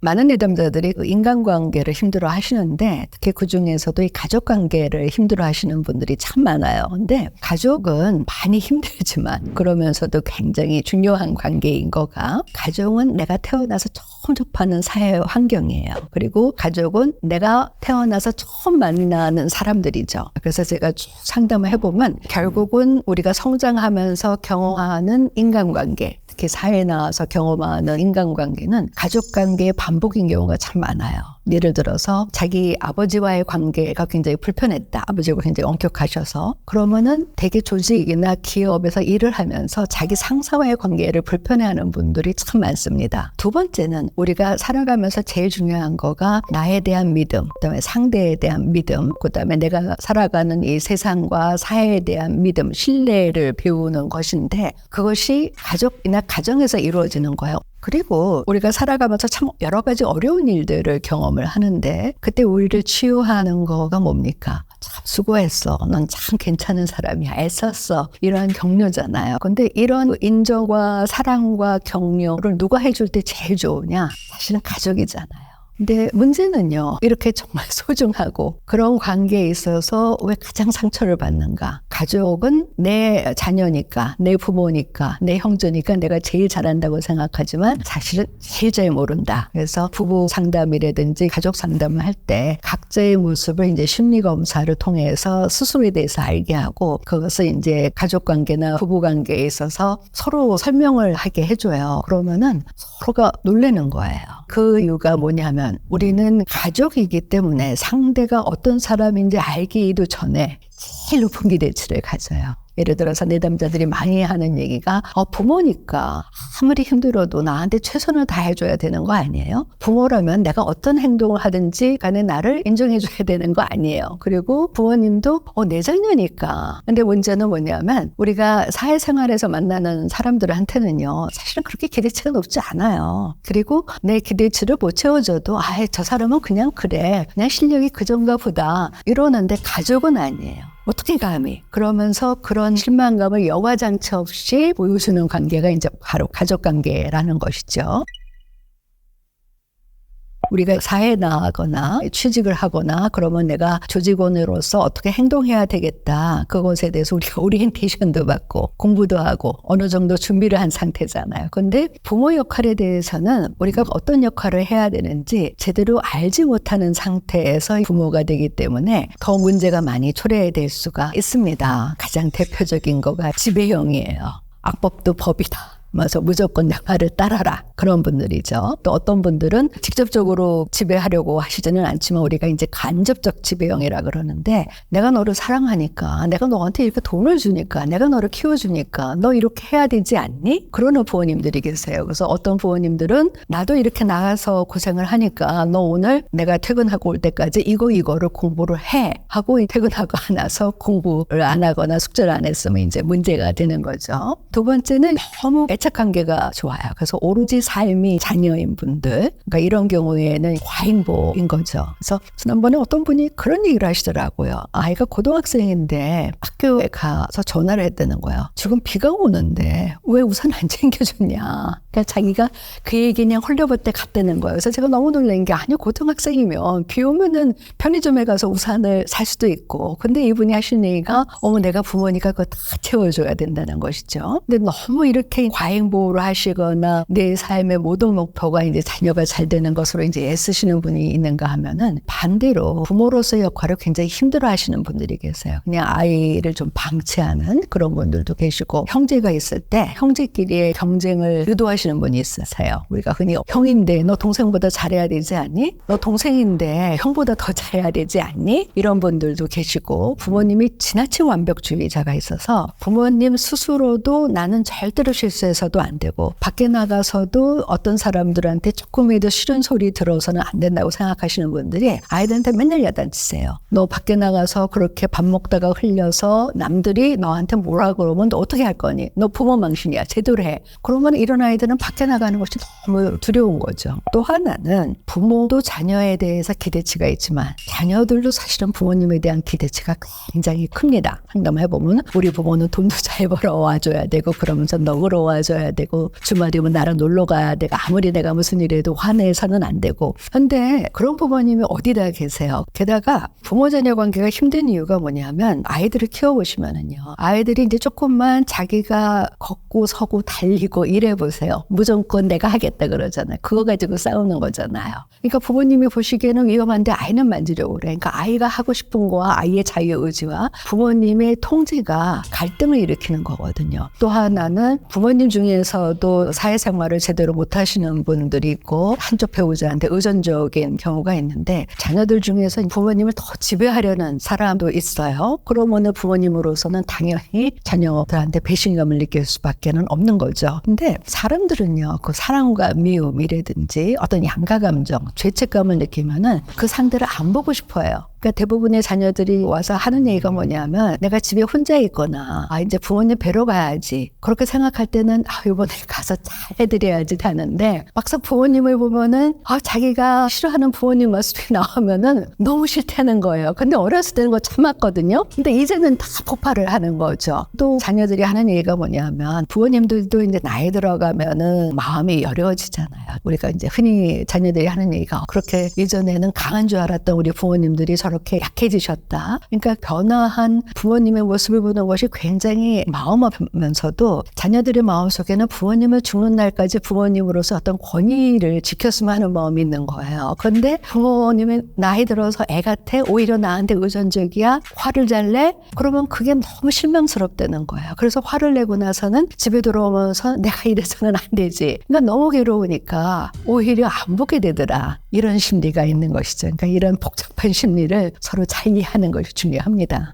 많은 내담자들이 인간관계를 힘들어 하시는데 특히 그중에서도 이 가족관계를 힘들어 하시는 분들이 참 많아요. 근데 가족은 많이 힘들지만 그러면서도 굉장히 중요한 관계인 거가 가족은 내가 태어나서 처음 접하는 사회 환경이에요. 그리고 가족은 내가 태어나서 처음 만나는 사람들이죠. 그래서 제가 쭉 상담을 해보면 결국은 우리가 성장하면서 경험하는 인간관계 특히 사회에 나와서 경험하는 인간관계는 가족관계의 반복인 경우가 참 많아요. 예를 들어서 자기 아버지와의 관계가 굉장히 불편했다. 아버지가 굉장히 엄격하셔서 그러면은 대개 조직이나 기업에서 일을 하면서 자기 상사와의 관계를 불편해하는 분들이 참 많습니다. 두 번째는 우리가 살아가면서 제일 중요한 거가 나에 대한 믿음, 그다음에 상대에 대한 믿음, 그다음에 내가 살아가는 이 세상과 사회에 대한 믿음, 신뢰를 배우는 것인데 그것이 가족이나 가정에서 이루어지는 거예요. 그리고 우리가 살아가면서 참 여러 가지 어려운 일들을 경험을 하는데 그때 우리를 치유하는 거가 뭡니까? 참 수고했어. 넌 참 괜찮은 사람이야. 애썼어. 이런 격려잖아요. 근데 이런 인정과 사랑과 격려를 누가 해줄 때 제일 좋으냐? 사실은 가족이잖아요. 근데 문제는요, 이렇게 정말 소중하고 그런 관계에 있어서 왜 가장 상처를 받는가? 가족은 내 자녀니까, 내 부모니까, 내 형제니까 내가 제일 잘한다고 생각하지만 사실은 제일 잘 모른다. 그래서 부부 상담이라든지 가족 상담을 할 때 각자의 모습을 이제 심리 검사를 통해서 스스로에 대해서 알게 하고 그것을 이제 가족 관계나 부부 관계에 있어서 서로 설명을 하게 해줘요. 그러면은 서로가 놀라는 거예요. 그 이유가 뭐냐면 우리는 가족이기 때문에 상대가 어떤 사람인지 알기도 전에 제일 높은 기대치를 가져요. 예를 들어서 내담자들이 많이 하는 얘기가 부모니까 아무리 힘들어도 나한테 최선을 다해줘야 되는 거 아니에요? 부모라면 내가 어떤 행동을 하든지 간에 나를 인정해줘야 되는 거 아니에요? 그리고 부모님도 내 자녀니까. 근데 문제는 뭐냐면 우리가 사회생활에서 만나는 사람들한테는요 사실은 그렇게 기대치가 높지 않아요. 그리고 내 기대치를 못 채워줘도 저 사람은 그냥 그래. 그냥 실력이 그 정도가 보다. 이러는데 가족은 아니에요. 어떻게 감히? 그러면서 그런 실망감을 여과장치 없이 보여주는 관계가 이제 바로 가족관계라는 것이죠. 우리가 사회에 나가거나 취직을 하거나 그러면 내가 조직원으로서 어떻게 행동해야 되겠다. 그것에 대해서 우리가 오리엔테이션도 받고 공부도 하고 어느 정도 준비를 한 상태잖아요. 근데 부모 역할에 대해서는 우리가 어떤 역할을 해야 되는지 제대로 알지 못하는 상태에서 부모가 되기 때문에 더 문제가 많이 초래될 수가 있습니다. 가장 대표적인 거가 지배형이에요. 악법도 법이다. 그래서 무조건 내 말을 따라라. 그런 분들이죠. 또 어떤 분들은 직접적으로 지배하려고 하시지는 않지만 우리가 이제 간접적 지배형이라 그러는데 내가 너를 사랑하니까 내가 너한테 이렇게 돈을 주니까 내가 너를 키워주니까 너 이렇게 해야 되지 않니? 그러는 부모님들이 계세요. 그래서 어떤 부모님들은 나도 이렇게 나가서 고생을 하니까 너 오늘 내가 퇴근하고 올 때까지 이거를 공부를 해 하고 퇴근하고 나서 공부를 안 하거나 숙제를 안 했으면 이제 문제가 되는 거죠. 두 번째는 너무 밀착 관계가 좋아요. 그래서 오로지 삶이 자녀인 분들, 그러니까 이런 경우에는 과잉보인 거죠. 그래서 지난번에 어떤 분이 그런 얘기를 하시더라고요. 아이가 고등학생인데 학교에 가서 전화를 했다는 거예요. 지금 비가 오는데 왜 우산 안 챙겨줬냐. 그러니까 자기가 그 얘기 그냥 홀려볼 때 갔다는 거예요. 그래서 제가 너무 놀란 게, 아니 고등학생이면 비 오면은 편의점에 가서 우산을 살 수도 있고, 근데 이분이 하신 얘기가 어머 내가 부모니까 그거 다 채워줘야 된다는 것이죠. 근데 너무 이렇게 과잉보호를 하시거나 내 삶의 모든 목표가 이제 자녀가 잘 되는 것으로 이제 애쓰시는 분이 있는가 하면은, 반대로 부모로서의 역할을 굉장히 힘들어 하시는 분들이 계세요. 그냥 아이를 좀 방치하는 그런 분들도 계시고, 형제가 있을 때 형제끼리의 경쟁을 유도하시는 분이 있으세요. 우리가 흔히 형인데 너 동생보다 잘해야 되지 않니? 너 동생인데 형보다 더 잘해야 되지 않니? 이런 분들도 계시고, 부모님이 지나친 완벽주의자가 있어서 부모님 스스로도 나는 절대로 실수해서도 안 되고, 밖에 나가서도 어떤 사람들한테 조금이라도 싫은 소리 들어서는 안 된다고 생각하시는 분들이 아이들한테 맨날 야단치세요. 너 밖에 나가서 그렇게 밥 먹다가 흘려서 남들이 너한테 뭐라 그러면 너 어떻게 할 거니? 너 부모 망신이야. 제대로 해. 그러면 이런 아이들은 밖에 나가는 것이 너무 두려운 거죠. 또 하나는 부모도 자녀에 대해서 기대치가 있지만 자녀들도 사실은 부모님에 대한 기대치가 굉장히 큽니다. 상담해보면 우리 부모는 돈도 잘 벌어와줘야 되고, 그러면서 너그러 와줘야 되고, 주말이면 나랑 놀러 가야 되고, 아무리 내가 무슨 일해도 화내서는 안 되고. 근데 그런 부모님이 어디다 계세요? 게다가 부모 자녀 관계가 힘든 이유가 뭐냐면, 아이들을 키워보시면은요, 아이들이 이제 조금만 자기가 걷고 서고 달리고 이래보세요. 무조건 내가 하겠다 그러잖아요. 그거 가지고 싸우는 거잖아요. 그러니까 부모님이 보시기에는 위험한데 아이는 만지려고 그래. 그러니까 아이가 하고 싶은 거와 아이의 자유의지와 부모님의 통제가 갈등을 일으키는 거거든요. 또 하나는 부모님 중에서도 사회생활을 제대로 못하시는 분들이 있고, 한쪽 배우자한테 의존적인 경우가 있는데, 자녀들 중에서 부모님을 더 지배하려는 사람도 있어요. 그러면 부모님으로서는 당연히 자녀들한테 배신감을 느낄 수밖에 없는 거죠. 근데 사람들은요, 그 사랑과 미움이라든지 어떤 양가 감정, 죄책감을 느끼면은 그 상대를 안 보고 싶어요. 그러니까 대부분의 자녀들이 와서 하는 얘기가 뭐냐면, 내가 집에 혼자 있거나 이제 부모님 뵈러 가야지, 그렇게 생각할 때는 이번에 가서 잘 해드려야지 하는데, 막상 부모님을 보면은 자기가 싫어하는 부모님 모습이 나오면은 너무 싫다는 거예요. 근데 어렸을 때는 거 참았거든요. 근데 이제는 다 폭발을 하는 거죠. 또 자녀들이 하는 얘기가 뭐냐면, 부모님들도 이제 나이 들어가면은 마음이 여려지잖아요. 우리가 이제 흔히 자녀들이 하는 얘기가, 그렇게 예전에는 강한 줄 알았던 우리 부모님들이 저렇게 약해지셨다. 그러니까 변화한 부모님의 모습을 보는 것이 굉장히 마음 아프면서도, 자녀들의 마음속에는 부모님을 죽는 날까지 부모님으로서 어떤 권위를 지켰으면 하는 마음이 있는 거예요. 그런데 부모님이 나이 들어서 애 같아, 오히려 나한테 의존적이야, 화를 잘 내? 그러면 그게 너무 실망스럽다는 거예요. 그래서 화를 내고 나서는 집에 들어오면서 내가 이래서는 안 되지. 그러니까 너무 괴로우니까 오히려 안 보게 되더라. 이런 심리가 있는 것이죠. 그러니까 이런 복잡한 심리를 서로 잘 이해하는 것이 중요합니다.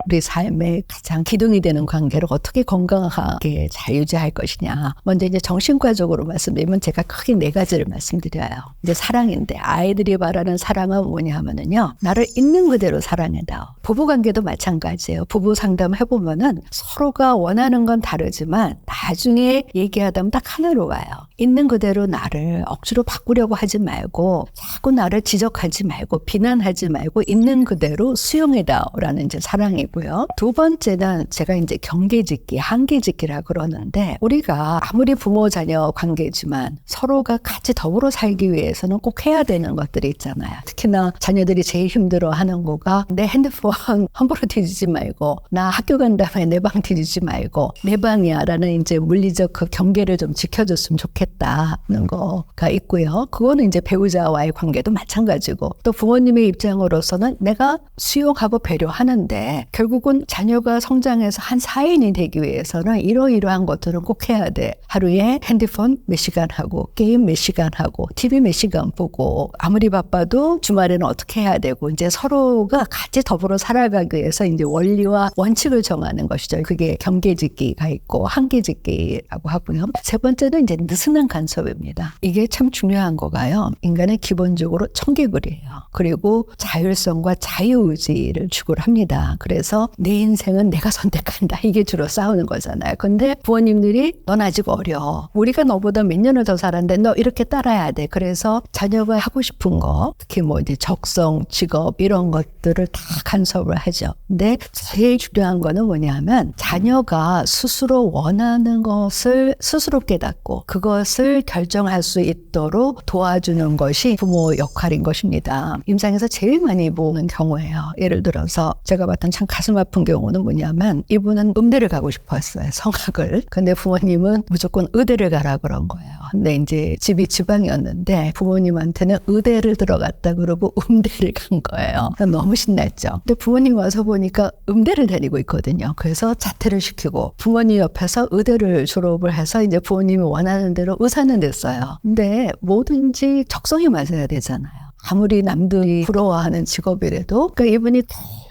우리 삶의 가장 기둥이 되는 관계를 어떻게 건강하게 잘 유지할 것이냐. 먼저 이제 정신과적으로 말씀드리면 제가 크게 4가지를 말씀드려요. 이제 사랑인데, 아이들이 바라는 사랑은 뭐냐 하면은요, 나를 있는 그대로 사랑해다오. 부부관계도 마찬가지예요. 부부 상담 해보면은 서로가 원하는 건 다르지만 나중에 얘기하다면 딱 하나로 와요. 있는 그대로 나를 억지로 바꾸려고 하지 말고, 자꾸 나를 지적하지 말고, 비난하지 말고, 있는 그대로 수용해다오라는 이제 사랑이고요. 두 번째는 제가 이제 경계짓기, 한계짓기라 그러는데, 우리가 아무리 부모 자녀 관계지만 서로가 같이 더불어 살기 위해서는 꼭 해야 되는 것들이 있잖아요. 특히나 자녀들이 제일 힘들어하는 거가, 내 핸드폰 함부로 뒤지지 말고, 나 학교 간 다음에 내 방 뒤지지 말고, 내 방이야 라는 이제 물리적 그 경계를 좀 지켜줬으면 좋겠다는 거가 있고요. 그거는 이제 배우자와의 관계도 마찬가지고, 또 부모님의 입장으로서는 내가 수용하고 배려하는데, 결국은 자녀가 성장해서 한 사인이 되기 위해서는 이러이러한 것들은 꼭 해야 돼. 하루에 핸드폰 몇 시간 하고, 게임 몇 시간 하고, TV 몇 시간 보고, 아무리 바빠도 주말에는 어떻게 해야 되고, 이제 서로가 같이 더불어 살아가기 위해서 이제 원리와 원칙을 정하는 것이죠. 그게 경계짓기가 있고 한계짓기라고 하고요. 세 번째는 이제 느슨한 간섭입니다. 이게 참 중요한 거가요, 인간은 기본적으로 청개구리예요. 그리고 자율성과 자유의지를 추구를 합니다. 그래서 그래서 내 인생은 내가 선택한다. 이게 주로 싸우는 거잖아요. 근데 부모님들이 넌 아직 어려. 우리가 너보다 몇 년을 더 살았는데 너 이렇게 따라야 돼. 그래서 자녀가 하고 싶은 거, 특히 뭐 이제 적성, 직업 이런 것들을 다 간섭을 하죠. 근데 제일 중요한 거는 뭐냐면 자녀가 스스로 원하는 것을 스스로 깨닫고 그것을 결정할 수 있도록 도와주는 것이 부모 역할인 것입니다. 임상에서 제일 많이 보는 경우예요. 예를 들어서 제가 봤던 참 가슴 아픈 경우는 뭐냐면 이분은 음대를 가고 싶었어요. 성악을. 근데 부모님은 무조건 의대를 가라 그런 거예요. 근데 이제 집이 지방이었는데 부모님한테는 의대를 들어갔다 그러고 음대를 간 거예요. 너무 신났죠. 근데 부모님 와서 보니까 음대를 다니고 있거든요. 그래서 자퇴를 시키고 부모님 옆에서 의대를 졸업을 해서 이제 부모님이 원하는 대로 의사는 됐어요. 근데 뭐든지 적성에 맞아야 되잖아요. 아무리 남들이 부러워하는 직업이라도 그러니까 이분이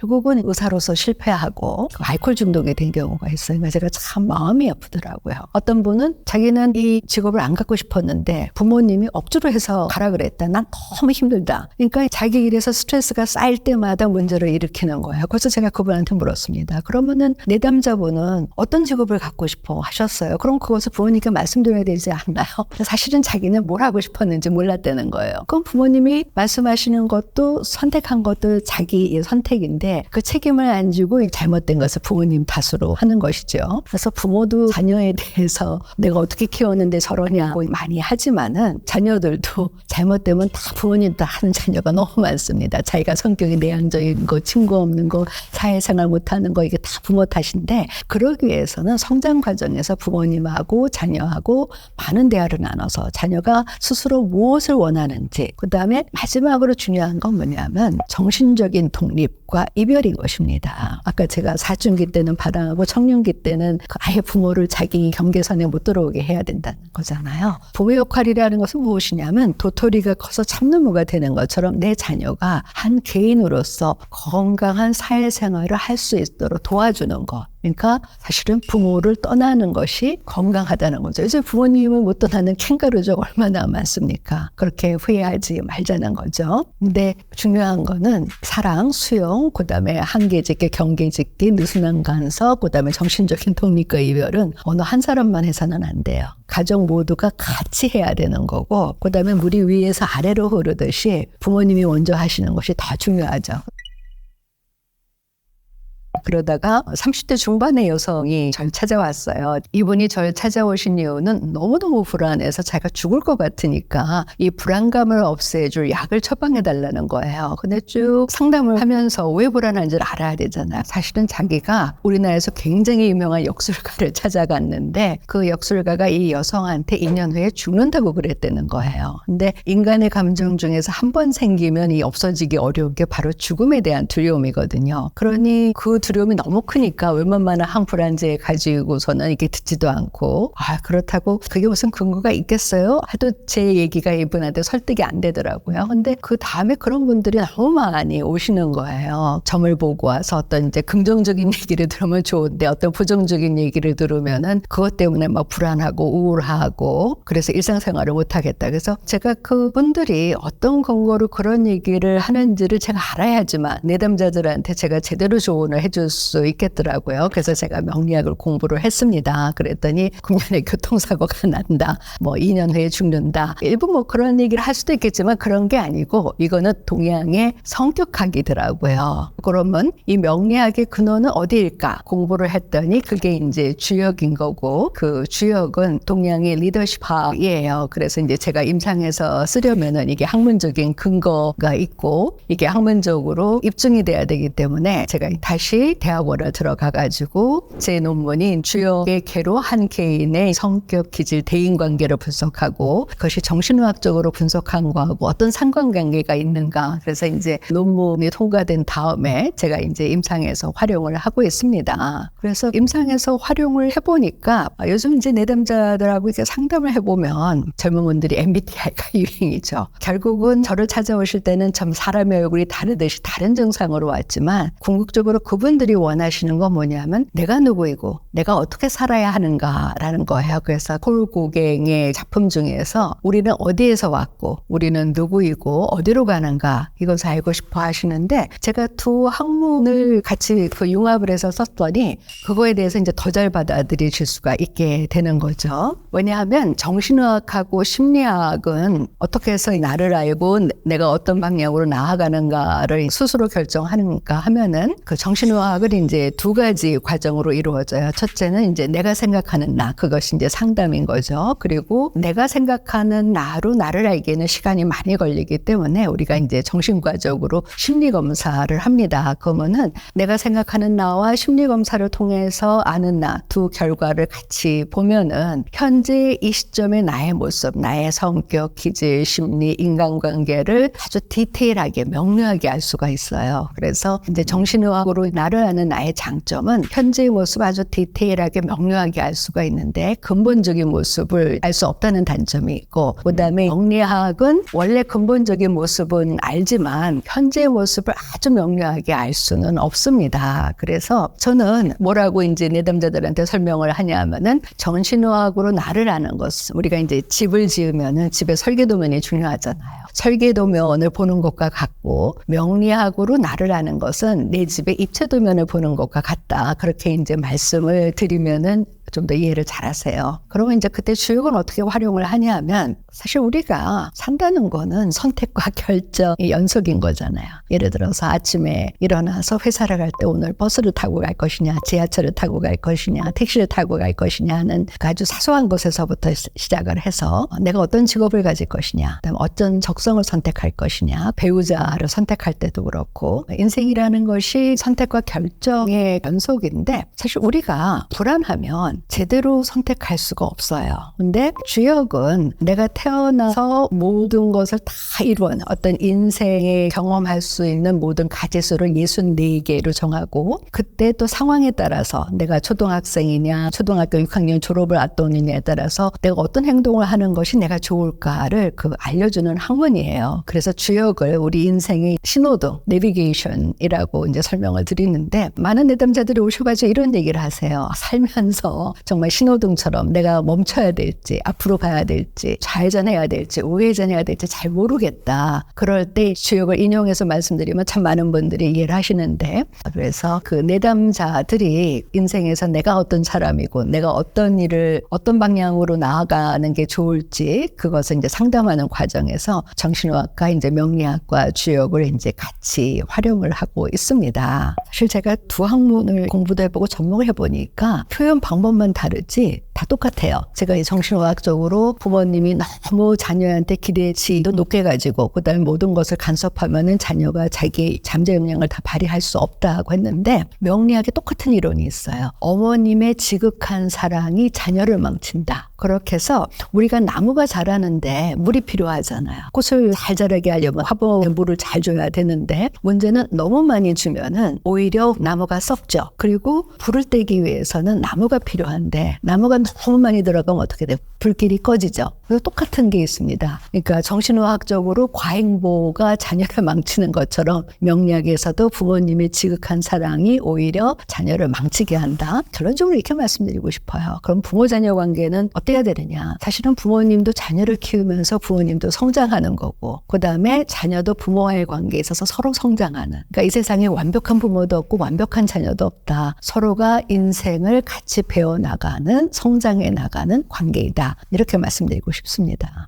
결국은 의사로서 실패하고 알코올 중독이 된 경우가 있어요. 그래서 제가 참 마음이 아프더라고요. 어떤 분은 자기는 이 직업을 안 갖고 싶었는데 부모님이 억지로 해서 가라 그랬다. 난 너무 힘들다. 그러니까 자기 일에서 스트레스가 쌓일 때마다 문제를 일으키는 거예요. 그래서 제가 그분한테 물었습니다. 그러면은 내담자분은 어떤 직업을 갖고 싶어 하셨어요? 그럼 그것을 부모님께 말씀드려야 되지 않나요? 사실은 자기는 뭘 하고 싶었는지 몰랐다는 거예요. 그럼 부모님이 말씀하시는 것도 선택한 것도 자기의 선택인데 그 책임을 안 지고 잘못된 것을 부모님 탓으로 하는 것이죠. 그래서 부모도 자녀에 대해서 내가 어떻게 키웠는데 저러냐고 많이 하지만은 자녀들도 잘못되면 다 부모님 탓하는 자녀가 너무 많습니다. 자기가 성격이 내향적인 거, 친구 없는 거, 사회생활 못하는 거 이게 다 부모 탓인데 그러기 위해서는 성장 과정에서 부모님하고 자녀하고 많은 대화를 나눠서 자녀가 스스로 무엇을 원하는지 그다음에 마지막으로 중요한 건 뭐냐면 정신적인 독립과 이별인 것입니다. 아까 제가 사춘기 때는 바당하고 청년기 때는 아예 부모를 자기 경계선에 못 들어오게 해야 된다는 거잖아요. 부모 역할이라는 것은 무엇이냐면 도토리가 커서 참나무가 되는 것처럼 내 자녀가 한 개인으로서 건강한 사회생활을 할 수 있도록 도와주는 것. 그러니까 사실은 부모를 떠나는 것이 건강하다는 거죠. 이제 부모님을 못 떠나는 캥거루족 얼마나 많습니까? 그렇게 후회하지 말자는 거죠. 근데 중요한 거는 사랑, 수용, 그다음에 한계짓기, 경계짓기, 느슨한 간섭, 그다음에 정신적인 독립과 이별은 어느 한 사람만 해서는 안 돼요. 가족 모두가 같이 해야 되는 거고 그다음에 물이 위에서 아래로 흐르듯이 부모님이 먼저 하시는 것이 더 중요하죠. 그러다가 30대 중반의 여성이 절 찾아왔어요. 이분이 절 찾아오신 이유는 너무너무 불안해서 자기가 죽을 것 같으니까 이 불안감을 없애줄 약을 처방해달라는 거예요. 근데 쭉 상담을 하면서 왜 불안한지를 알아야 되잖아요. 사실은 자기가 우리나라에서 굉장히 유명한 역술가를 찾아갔는데 그 역술가가 이 여성한테 2년 후에 죽는다고 그랬다는 거예요. 근데 인간의 감정 중에서 한 번 생기면 이 없어지기 어려운 게 바로 죽음에 대한 두려움이거든요. 그러니 그 두려움이 너무 크니까 웬만한 항불안제 가지고서는 이게 듣지도 않고 그렇다고 그게 무슨 근거가 있겠어요? 하도 제 얘기가 이분한테 설득이 안 되더라고요. 근데 그 다음에 그런 분들이 너무 많이 오시는 거예요. 점을 보고 와서 어떤 이제 긍정적인 얘기를 들으면 좋은데 어떤 부정적인 얘기를 들으면은 그것 때문에 막 불안하고 우울하고 그래서 일상생활을 못 하겠다. 그래서 제가 그분들이 어떤 근거로 그런 얘기를 하는지를 제가 알아야지만 내담자들한테 제가 제대로 조언을 해줄 수 있겠더라고요. 그래서 제가 명리학을 공부를 했습니다. 그랬더니 금년에 교통사고가 난다. 뭐 2년 후에 죽는다. 일부 뭐 그런 얘기를 할 수도 있겠지만 그런 게 아니고 이거는 동양의 성격학이더라고요. 그러면 이 명리학의 근원은 어디일까? 공부를 했더니 그게 이제 주역인 거고 그 주역은 동양의 리더십학이에요. 그래서 이제 제가 임상에서 쓰려면은 이게 학문적인 근거가 있고 이게 학문적으로 입증이 돼야 되기 때문에 제가 다시 대학원을 들어가가지고 제 논문인 주역의 개로 한 개인의 성격, 기질, 대인관계를 분석하고 그것이 정신의학적으로 분석한 거하고 어떤 상관관계가 있는가. 그래서 이제 논문이 통과된 다음에 제가 이제 임상에서 활용을 하고 있습니다. 그래서 임상에서 활용을 해보니까 요즘 이제 내담자들하고 이렇게 상담을 해보면 젊은 분들이 MBTI가 유행이죠. 결국은 저를 찾아오실 때는 참 사람의 얼굴이 다르듯이 다른 증상으로 왔지만 궁극적으로 그분들 그분들이 원하시는 건 뭐냐면 내가 누구이고 내가 어떻게 살아야 하는가라는 거예요. 그래서 폴 고갱의 작품 중에서 우리는 어디에서 왔고 우리는 누구이고 어디로 가는가 이것을 알고 싶어 하시는데 제가 두 학문을 같이 그 융합을 해서 썼더니 그거에 대해서 이제 더 잘 받아들이실 수가 있게 되는 거죠. 왜냐하면 정신의학하고 심리학은 어떻게 해서 나를 알고 내가 어떤 방향으로 나아가는가를 스스로 결정하는가 하면은 그 정신의학은 이제 두 가지 과정으로 이루어져요. 첫째는 이제 내가 생각하는 나, 그것이 이제 상담인 거죠. 그리고 내가 생각하는 나로 나를 알기에는 시간이 많이 걸리기 때문에 우리가 이제 정신과적으로 심리검사를 합니다. 그러면은 내가 생각하는 나와 심리검사를 통해서 아는 나 두 결과를 같이 보면은 현재 이 시점의 나의 모습, 나의 성격, 기질, 심리, 인간관계를 아주 디테일하게 명료하게 알 수가 있어요. 그래서 이제 정신의학으로 나를 아는 나의 장점은 현재의 모습 아주 디테일하게 명료하게 알 수가 있는데 근본적인 모습을 알 수 없다는 단점이 있고, 그다음에 영리학은 원래 근본적인 모습은 알지만 현재의 모습을 아주 명료하게 알 수는 없습니다. 그래서 저는 뭐라고 이제 내담자들한테 설명을 하냐면은 정신의학으로 나를 아는 것은 우리가 이제 집을 지으면은 집에 설계도면이 중요하잖아요. 설계도면을 보는 것과 같고 명리학으로 나를 아는 것은 내 집의 입체도면을 보는 것과 같다. 그렇게 이제 말씀을 드리면은 좀 더 이해를 잘 하세요. 그러면 이제 그때 주역은 어떻게 활용을 하냐면 사실 우리가 산다는 거는 선택과 결정의 연속인 거잖아요. 예를 들어서 아침에 일어나서 회사를 갈 때 오늘 버스를 타고 갈 것이냐, 지하철을 타고 갈 것이냐, 택시를 타고 갈 것이냐 하는 그 아주 사소한 것에서부터 시작을 해서 내가 어떤 직업을 가질 것이냐, 그다음에 어떤 적성을 선택할 것이냐, 배우자를 선택할 때도 그렇고 인생이라는 것이 선택과 결정의 연속인데 사실 우리가 불안하면 제대로 선택할 수가 없어요. 근데 주역은 내가 태어나서 모든 것을 다 이룬 어떤 인생에 경험할 수 있는 모든 가지수를 64개로 정하고 그때 또 상황에 따라서 내가 초등학생이냐 초등학교 6학년 졸업을 앞두느냐에 따라서 내가 어떤 행동을 하는 것이 내가 좋을까를 알려주는 학문이에요. 그래서 주역을 우리 인생의 신호등, 내비게이션이라고 이제 설명을 드리는데 많은 내담자들이 오셔가지고 이런 얘기를 하세요. 살면서 정말 신호등처럼 내가 멈춰야 될지 앞으로 가야 될지 좌회전해야 될지 우회전해야 될지 잘 모르겠다. 그럴 때 주역을 인용해서 말씀드리면 참 많은 분들이 이해를 하시는데 그래서 그 내담자들이 인생에서 내가 어떤 사람이고 내가 어떤 일을 어떤 방향으로 나아가는 게 좋을지 그것을 이제 상담하는 과정에서 정신의학과 이제 명리학과 주역을 이제 같이 활용을 하고 있습니다. 사실 제가 두 학문을 공부도 해보고 전공을 해보니까 표현 방법만 다르지 다 똑같아요. 제가 이 정신의학적으로 부모님이 너무 자녀한테 기대치도 높게 가지고 그다음에 모든 것을 간섭하면은 자녀가 자기 잠재 역량을 다 발휘할 수 없다고 했는데 명리학에 똑같은 이론이 있어요. 어머님의 지극한 사랑이 자녀를 망친다. 그렇게 해서 우리가 나무가 자라는데 물이 필요하잖아요. 꽃을 잘 자라게 하려면 화분에 물을 잘 줘야 되는데 문제는 너무 많이 주면은 오히려 나무가 썩죠. 그리고 불을 떼기 위해서는 나무가 필요한데 나무가 너무 많이 들어가면 어떻게 돼요? 불길이 꺼지죠. 그래서 똑같은 게 있습니다. 그러니까 정신의학적으로 과잉보호가 자녀를 망치는 것처럼 명리학에서도 부모님의 지극한 사랑이 오히려 자녀를 망치게 한다. 결론적으로 이렇게 말씀드리고 싶어요. 그럼 부모-자녀 관계는 어때야 되느냐? 사실은 부모님도 자녀를 키우면서 부모님도 성장하는 거고 그 다음에 자녀도 부모와의 관계에 있어서 서로 성장하는 그러니까 이 세상에 완벽한 부모도 없고 완벽한 자녀도 없다. 서로가 인생을 같이 배워나가는 성장해 나가는 관계이다. 이렇게 말씀드리고 싶습니다.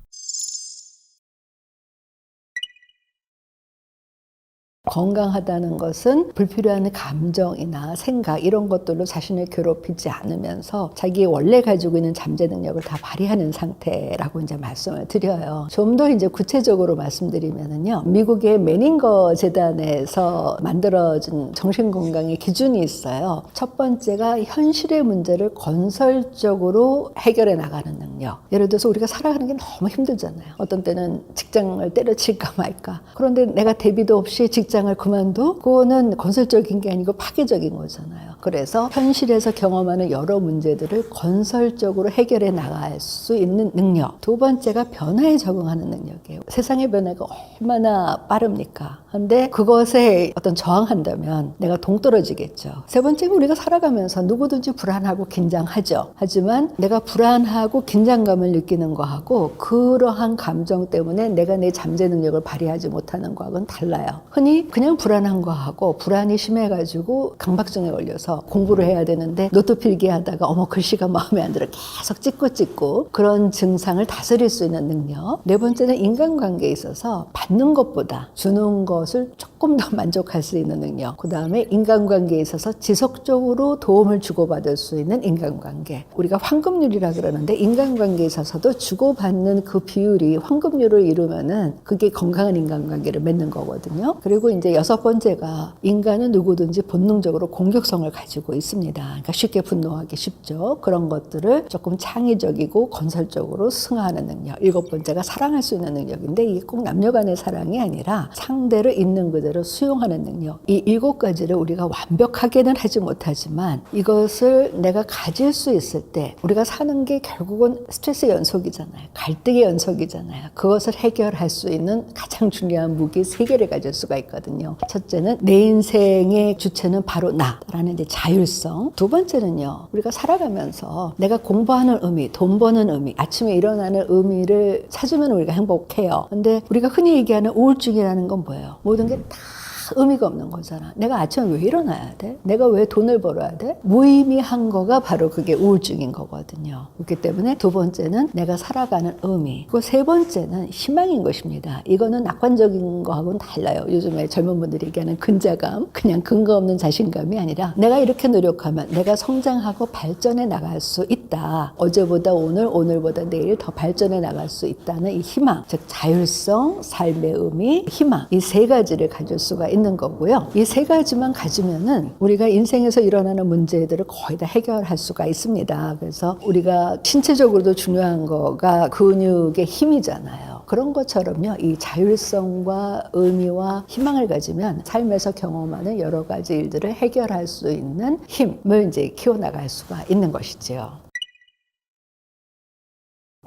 건강하다는 것은 불필요한 감정이나 생각 이런 것들로 자신을 괴롭히지 않으면서 자기 원래 가지고 있는 잠재 능력을 다 발휘하는 상태라고 이제 말씀을 드려요. 좀 더 이제 구체적으로 말씀드리면은요. 미국의 매닝거 재단에서 만들어진 정신건강의 기준이 있어요. 첫 번째가 현실의 문제를 건설적으로 해결해 나가는 능력. 예를 들어서 우리가 살아가는 게 너무 힘들잖아요. 어떤 때는 직장을 때려칠까 말까. 그런데 내가 대비도 없이 직장을 그만둬? 그거는 건설적인 게 아니고 파괴적인 거잖아요. 그래서 현실에서 경험하는 여러 문제들을 건설적으로 해결해 나갈 수 있는 능력. 두 번째가 변화에 적응하는 능력이에요. 세상의 변화가 얼마나 빠릅니까? 근데 그것에 어떤 저항한다면 내가 동떨어지겠죠. 세 번째가 우리가 살아가면서 누구든지 불안하고 긴장하죠. 하지만 내가 불안하고 긴장감을 느끼는 거하고 그러한 감정 때문에 내가 내 잠재 능력을 발휘하지 못하는 거하고는 달라요. 흔히 그냥 불안한 거하고 불안이 심해가지고 강박증에 걸려서 공부를 해야 되는데 노트 필기하다가 어머 글씨가 마음에 안 들어 계속 찍고 그런 증상을 다스릴 수 있는 능력. 네 번째는 인간관계에 있어서 받는 것보다 주는 것을 조금 더 만족할 수 있는 능력. 그 다음에 인간관계에 있어서 지속적으로 도움을 주고받을 수 있는 인간관계. 우리가 황금률이라 그러는데 인간관계에 있어서도 주고받는 그 비율이 황금률을 이루면은 그게 건강한 인간관계를 맺는 거거든요. 그리고 이제 여섯 번째가 인간은 누구든지 본능적으로 공격성을 가지고 있습니다. 그러니까 쉽게 분노하기 쉽죠. 그런 것들을 조금 창의적이고 건설적으로 승화하는 능력. 일곱 번째가 사랑할 수 있는 능력인데 이게 꼭 남녀 간의 사랑이 아니라 상대를 있는 그대로 수용하는 능력. 이 일곱 가지를 우리가 완벽하게는 하지 못하지만 이것을 내가 가질 수 있을 때 우리가 사는 게 결국은 스트레스 연속이잖아요. 갈등의 연속이잖아요. 그것을 해결할 수 있는 가장 중요한 무기 세 개를 가질 수가 있거든요. 첫째는 내 인생의 주체는 바로 나라는 이제 자율성. 두 번째는요. 우리가 살아가면서 내가 공부하는 의미, 돈 버는 의미, 아침에 일어나는 의미를 찾으면 우리가 행복해요. 근데 우리가 흔히 얘기하는 우울증이라는 건 뭐예요? 모든 게 다 의미가 없는 거잖아. 내가 아침에 왜 일어나야 돼? 내가 왜 돈을 벌어야 돼? 무의미한 거가 바로 그게 우울증인 거거든요. 그렇기 때문에 두 번째는 내가 살아가는 의미. 그 세 번째는 희망인 것입니다. 이거는 낙관적인 거하고는 달라요. 요즘에 젊은 분들이 얘기하는 근자감, 그냥 근거 없는 자신감이 아니라 내가 이렇게 노력하면 내가 성장하고 발전해 나갈 수 있다. 어제보다 오늘, 오늘보다 내일 더 발전해 나갈 수 있다는 이 희망, 즉 자율성, 삶의 의미, 희망. 이 세 가지를 가질 수가 있는 거고요. 이 세 가지만 가지면은 우리가 인생에서 일어나는 문제들을 거의 다 해결할 수가 있습니다. 그래서 우리가 신체적으로도 중요한 거가 근육의 힘이잖아요. 그런 것처럼요. 이 자율성과 의미와 희망을 가지면 삶에서 경험하는 여러 가지 일들을 해결할 수 있는 힘을 이제 키워나갈 수가 있는 것이지요.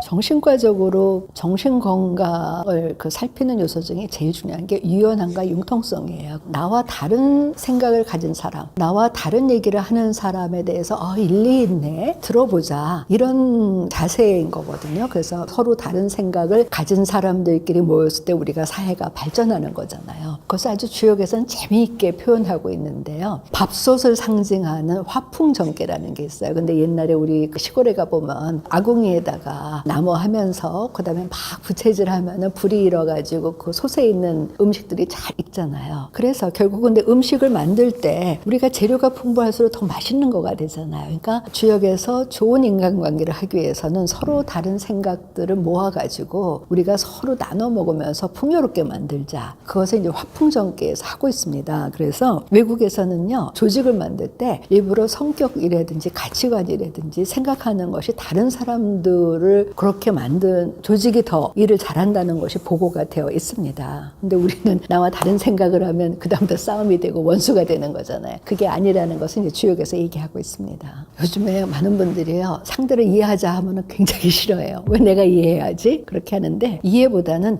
정신과적으로 정신건강을 살피는 요소 중에 제일 중요한 게 유연함과 융통성이에요. 나와 다른 생각을 가진 사람, 나와 다른 얘기를 하는 사람에 대해서 일리 있네, 들어보자, 이런 자세인 거거든요. 그래서 서로 다른 생각을 가진 사람들끼리 모였을 때 우리가 사회가 발전하는 거잖아요. 그것을 아주 주역에서는 재미있게 표현하고 있는데요. 밥솥을 상징하는 화풍전개라는 게 있어요. 근데 옛날에 우리 시골에 가보면 아궁이에다가 나무 하면서 그 다음에 막 부채질 하면은 불이 일어가지고 그 솥에 있는 음식들이 잘 익잖아요. 그래서 결국은 근데 음식을 만들 때 우리가 재료가 풍부할수록 더 맛있는 거가 되잖아요. 그러니까 주역에서 좋은 인간관계를 하기 위해서는 서로 다른 생각들을 모아가지고 우리가 서로 나눠 먹으면서 풍요롭게 만들자. 그것을 이제 화풍전개에서 하고 있습니다. 그래서 외국에서는요, 조직을 만들 때 일부러 성격이라든지 가치관이라든지 생각하는 것이 다른 사람들을 그렇게 만든 조직이 더 일을 잘한다는 것이 보고가 되어 있습니다. 근데 우리는 나와 다른 생각을 하면 그 다음부터 싸움이 되고 원수가 되는 거잖아요. 그게 아니라는 것은 이제 주역에서 얘기하고 있습니다. 요즘에 많은 분들이요, 상대를 이해하자 하면 굉장히 싫어해요. 왜 내가 이해해야지? 그렇게 하는데 이해보다는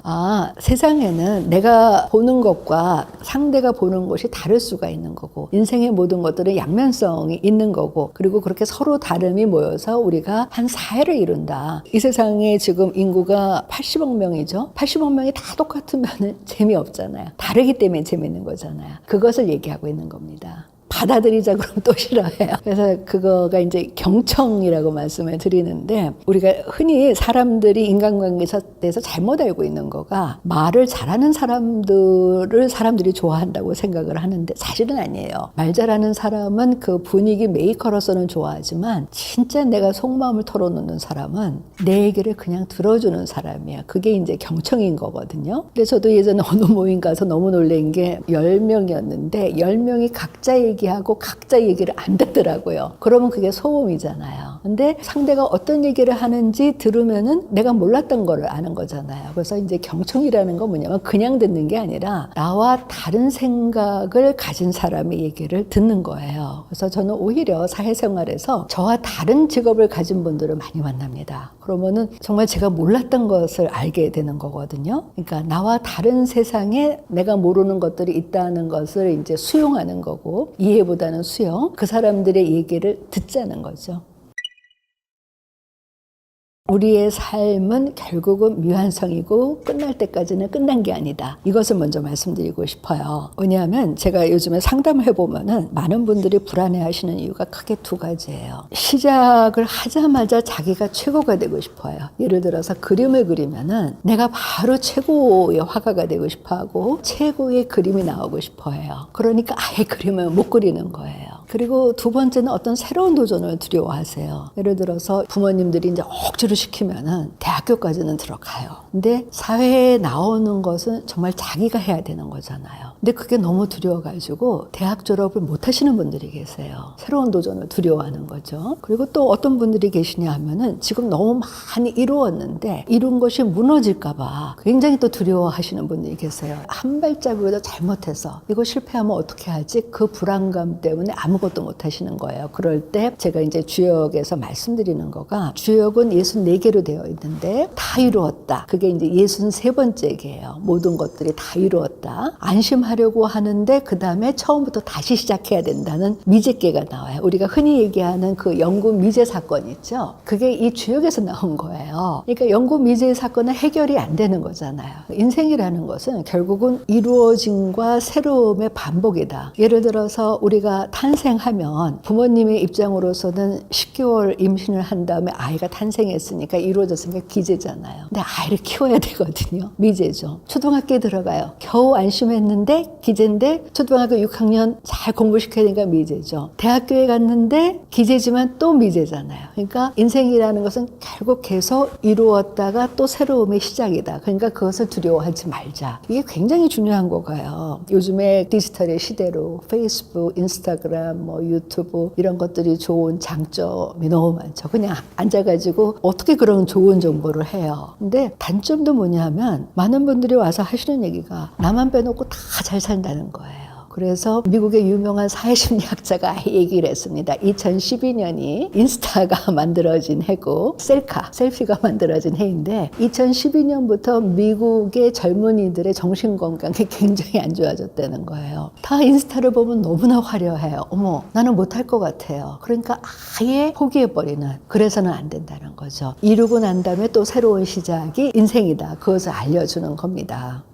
세상에는 내가 보는 것과 상대가 보는 것이 다를 수가 있는 거고 인생의 모든 것들은 양면성이 있는 거고 그리고 그렇게 서로 다름이 모여서 우리가 한 사회를 이룬다. 이 세상에 지금 인구가 80억 명이죠. 80억 명이 다 똑같으면 재미없잖아요. 다르기 때문에 재밌는 거잖아요. 그것을 얘기하고 있는 겁니다. 받아들이자 그러면 또 싫어해요. 그래서 그거가 이제 경청이라고 말씀을 드리는데 우리가 흔히 사람들이 인간관계에 대해서 잘못 알고 있는 거가 말을 잘하는 사람들을 사람들이 좋아한다고 생각을 하는데 사실은 아니에요. 말 잘하는 사람은 그 분위기 메이커로서는 좋아하지만 진짜 내가 속마음을 털어놓는 사람은 내 얘기를 그냥 들어주는 사람이야. 그게 이제 경청인 거거든요. 근데 저도 예전에 어느 모임 가서 너무 놀란 게 10명이었는데 10명이 각자 얘기하고 각자 얘기를 안 듣더라고요. 그러면 그게 소음이잖아요. 근데 상대가 어떤 얘기를 하는지 들으면은 내가 몰랐던 거를 아는 거잖아요. 그래서 이제 경청이라는 건 뭐냐면 그냥 듣는 게 아니라 나와 다른 생각을 가진 사람의 얘기를 듣는 거예요. 그래서 저는 오히려 사회생활에서 저와 다른 직업을 가진 분들을 많이 만납니다. 그러면은 정말 제가 몰랐던 것을 알게 되는 거거든요. 그러니까 나와 다른 세상에 내가 모르는 것들이 있다는 것을 이제 수용하는 거고, 이해보다는 수용, 그 사람들의 얘기를 듣자는 거죠. 우리의 삶은 결국은 미완성이고 끝날 때까지는 끝난 게 아니다. 이것을 먼저 말씀드리고 싶어요. 왜냐하면 제가 요즘에 상담을 해보면은 많은 분들이 불안해하시는 이유가 크게 두 가지예요. 시작을 하자마자 자기가 최고가 되고 싶어요. 예를 들어서 그림을 그리면은 내가 바로 최고의 화가가 되고 싶어하고 최고의 그림이 나오고 싶어해요. 그러니까 아예 그림을 못 그리는 거예요. 그리고 두 번째는 어떤 새로운 도전을 두려워하세요. 예를 들어서 부모님들이 이제 억지로 시키면은 대학교까지는 들어가요. 근데 사회에 나오는 것은 정말 자기가 해야 되는 거잖아요. 근데 그게 너무 두려워가지고 대학 졸업을 못 하시는 분들이 계세요. 새로운 도전을 두려워하는 거죠. 그리고 또 어떤 분들이 계시냐 하면은 지금 너무 많이 이루었는데 이룬 것이 무너질까봐 굉장히 또 두려워하시는 분들이 계세요. 한 발자국이라도 잘못해서 이거 실패하면 어떻게 하지? 그 불안감 때문에 아무것도 못 하시는 거예요. 그럴 때 제가 이제 주역에서 말씀드리는 거가, 주역은 64개로 되어 있는데 다 이루었다. 그게 이제 63번째개예요. 모든 것들이 다 이루었다. 안심하려고 하는데 그 다음에 처음부터 다시 시작해야 된다는 미제개가 나와요. 우리가 흔히 얘기하는 그 영구 미제 사건 있죠. 그게 이 주역에서 나온 거예요. 그러니까 영구 미제 사건은 해결이 안 되는 거잖아요. 인생이라는 것은 결국은 이루어짐과 새로움의 반복이다. 예를 들어서 우리가 탄생하면 부모님의 입장으로서는 10개월 임신을 한 다음에 아이가 탄생했으니까 이루어졌으니까 기제잖아요. 근데 아이를 키워야 되거든요. 미제죠. 초등학교에 들어가요. 겨우 안심했는데 기제인데 초등학교 6학년 잘 공부시켜야 되니까 미제죠. 대학교에 갔는데 기제지만 또 미제잖아요. 그러니까 인생이라는 것은 결국 계속 이루었다가 또 새로움의 시작이다. 그러니까 그것을 두려워하지 말자. 이게 굉장히 중요한 거가요. 요즘에 디지털의 시대로 페이스북, 인스타그램, 뭐 유튜브 이런 것들이 좋은 장점이 너무 많죠. 그냥 앉아가지고 어떻게 그런 좋은 정보를 해요. 근데 단점도 뭐냐면 많은 분들이 와서 하시는 얘기가 나만 빼놓고 다 잘 산다는 거예요. 그래서 미국의 유명한 사회심리학자가 얘기를 했습니다. 2012년이 인스타가 만들어진 해고 셀카, 셀피가 만들어진 해인데 2012년부터 미국의 젊은이들의 정신건강이 굉장히 안 좋아졌다는 거예요. 다 인스타를 보면 너무나 화려해요. 어머, 나는 못할 것 같아요. 그러니까 아예 포기해버리는, 그래서는 안 된다는 거죠. 이루고 난 다음에 또 새로운 시작이 인생이다. 그것을 알려주는 겁니다.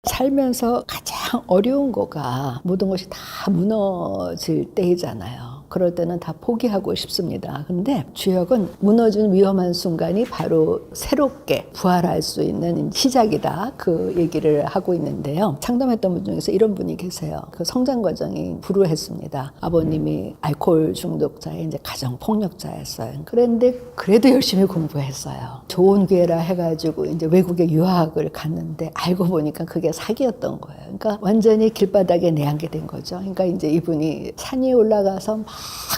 살면서 가장 어려운 거가 모든 것이 다 무너질 때이잖아요. 그럴 때는 다 포기하고 싶습니다. 근데 주역은 무너진 위험한 순간이 바로 새롭게 부활할 수 있는 시작이다. 그 얘기를 하고 있는데요. 상담했던 분 중에서 이런 분이 계세요. 그 성장 과정이 불우했습니다. 아버님이 알코올 중독자의 이제 가정 폭력자였어요. 그런데 그래도 열심히 공부했어요. 좋은 기회라 해가지고 이제 외국에 유학을 갔는데 알고 보니까 그게 사기였던 거예요. 그러니까 완전히 길바닥에 내앉게 된 거죠. 그러니까 이제 이분이 산 위에 올라가서 막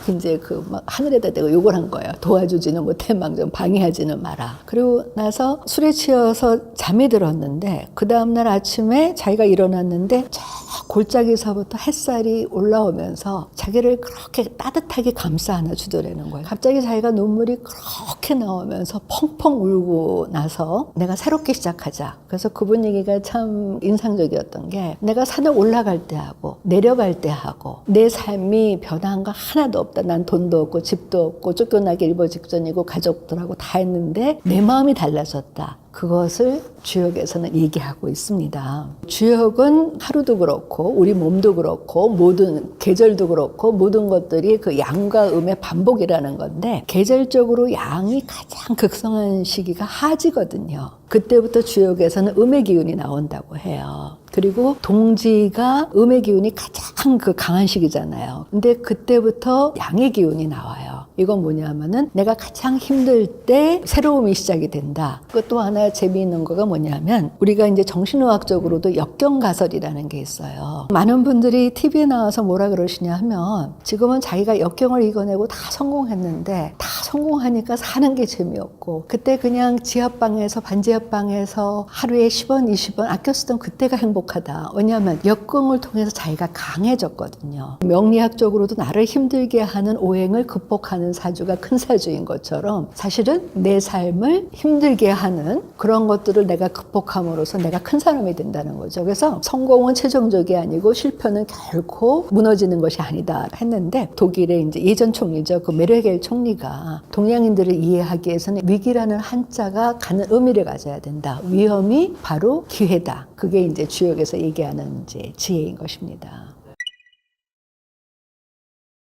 이제 막 하늘에다 대고 욕을 한 거예요. 도와주지는 못해 막 좀 방해하지는 마라. 그리고 나서 술에 취해서 잠이 들었는데 그 다음날 아침에 자기가 일어났는데 저 골짜기서부터 햇살이 올라오면서 자기를 그렇게 따뜻하게 감싸 안아주더라는 거예요. 갑자기 자기가 눈물이 그렇게 나오면서 펑펑 울고 나서 내가 새롭게 시작하자. 그래서 그분 얘기가 참 인상적이었던 게, 내가 산을 올라갈 때 하고 내려갈 때 하고 내 삶이 변한 거 하나도 없다. 난 돈도 없고 집도 없고 쫓겨나기 일보 직전이고 가족들하고 다 했는데 내 마음이 달라졌다. 그것을 주역에서는 얘기하고 있습니다. 주역은 하루도 그렇고 우리 몸도 그렇고 모든 계절도 그렇고 모든 것들이 그 양과 음의 반복이라는 건데, 계절적으로 양이 가장 극성한 시기가 하지거든요. 그때부터 주역에서는 음의 기운이 나온다고 해요. 그리고 동지가 음의 기운이 가장 그 강한 시기잖아요. 근데 그때부터 양의 기운이 나와요. 이건 뭐냐면은 내가 가장 힘들 때 새로움이 시작이 된다. 그것도 하나 재미있는 거가 뭐냐면 우리가 이제 정신의학적으로도 역경가설이라는 게 있어요. 많은 분들이 TV에 나와서 뭐라 그러시냐 하면 지금은 자기가 역경을 이겨내고 다 성공했는데 다 성공하니까 사는 게 재미없고 그때 그냥 지하방에서 반지하방에서 하루에 10원, 20원 아껴 쓰던 그때가 행복하다. 왜냐하면 역경을 통해서 자기가 강해졌거든요. 명리학적으로도 나를 힘들게 하는 오행을 극복하는 사주가 큰 사주인 것처럼 사실은 내 삶을 힘들게 하는 그런 것들을 내가 극복함으로써 내가 큰 사람이 된다는 거죠. 그래서 성공은 최종적이 아니고 실패는 결코 무너지는 것이 아니다 했는데 독일의 이제 예전 총리죠. 그 메르켈 총리가 동양인들을 이해하기 위해서는 위기라는 한자가 가는 의미를 가져야 된다. 위험이 바로 기회다. 그게 이제 주역에서 얘기하는 이제 지혜인 것입니다.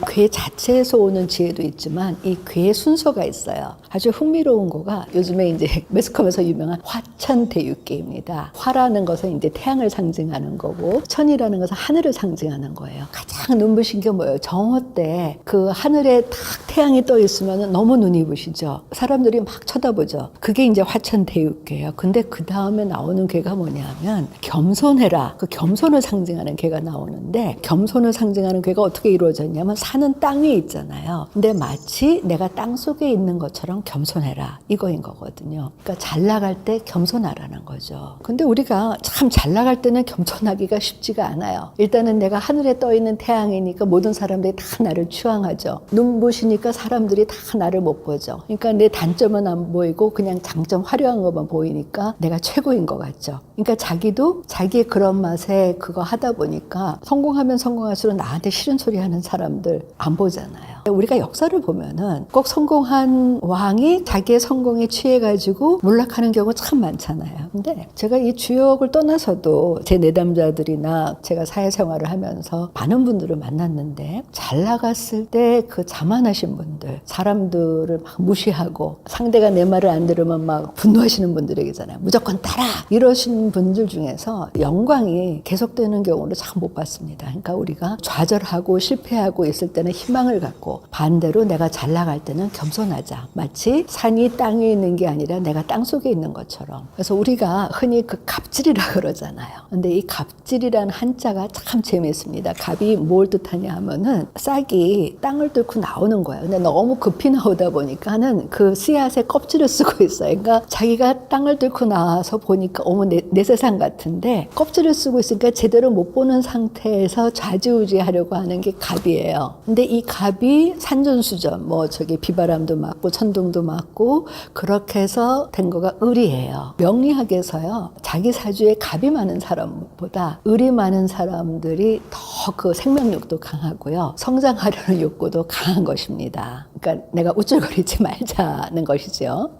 괴 자체에서 오는 지혜도 있지만 이 괴의 순서가 있어요. 아주 흥미로운 거가 요즘에 이제 매스컴에서 유명한 화천대유계입니다. 화라는 것은 이제 태양을 상징하는 거고 천이라는 것은 하늘을 상징하는 거예요. 가장 눈부신 게 뭐예요? 정오 때 그 하늘에 딱 태양이 떠 있으면 너무 눈이 부시죠. 사람들이 막 쳐다보죠. 그게 이제 화천대유계예요. 근데 그 다음에 나오는 괴가 뭐냐면 겸손해라. 그 겸손을 상징하는 괴가 나오는데 겸손을 상징하는 괴가 어떻게 이루어졌냐면 사는 땅이 있잖아요. 근데 마치 내가 땅 속에 있는 것처럼 겸손해라. 이거인 거거든요. 그러니까 잘 나갈 때 겸손하라는 거죠. 근데 우리가 참 잘 나갈 때는 겸손하기가 쉽지가 않아요. 일단은 내가 하늘에 떠 있는 태양이니까 모든 사람들이 다 나를 추앙하죠. 눈부시니까 사람들이 다 나를 못 보죠. 그러니까 내 단점은 안 보이고 그냥 장점 화려한 것만 보이니까 내가 최고인 것 같죠. 그러니까 자기도 자기의 그런 맛에 그거 하다 보니까 성공하면 성공할수록 나한테 싫은 소리 하는 사람들 안 보잖아요. 우리가 역사를 보면은 꼭 성공한 왕이 자기의 성공에 취해가지고 몰락하는 경우 참 많잖아요. 근데 제가 이 주역을 떠나서도 제 내담자들이나 제가 사회생활을 하면서 많은 분들을 만났는데 잘 나갔을 때 그 자만하신 분들, 사람들을 막 무시하고 상대가 내 말을 안 들으면 막 분노하시는 분들이 계잖아요. 무조건 따라! 이러신 분들 중에서 영광이 계속되는 경우를 참 못 봤습니다. 그러니까 우리가 좌절하고 실패하고 있을 때는 희망을 갖고 반대로 내가 잘 나갈 때는 겸손하자. 마치 산이 땅에 있는 게 아니라 내가 땅 속에 있는 것처럼. 그래서 우리가 흔히 그 갑질이라 그러잖아요. 근데 이 갑질이라는 한자가 참 재미있습니다. 갑이 뭘 뜻하냐 하면은 싹이 땅을 뚫고 나오는 거예요. 근데 너무 급히 나오다 보니까는 그 씨앗에 껍질을 쓰고 있어요. 그러니까 자기가 땅을 뚫고 나와서 보니까 어머 내 세상 같은데 껍질을 쓰고 있으니까 제대로 못 보는 상태에서 좌지우지하려고 하는 게 갑이에요. 근데 이 갑이 산전수전 뭐 저기 비바람도 맞고 천둥도 맞고 그렇게 해서 된 거가 을이에요. 명리학에서요. 자기 사주에 갑이 많은 사람보다 을이 많은 사람들이 더 그 생명력도 강하고요. 성장하려는 욕구도 강한 것입니다. 그러니까 내가 우쭐거리지 말자는 것이죠.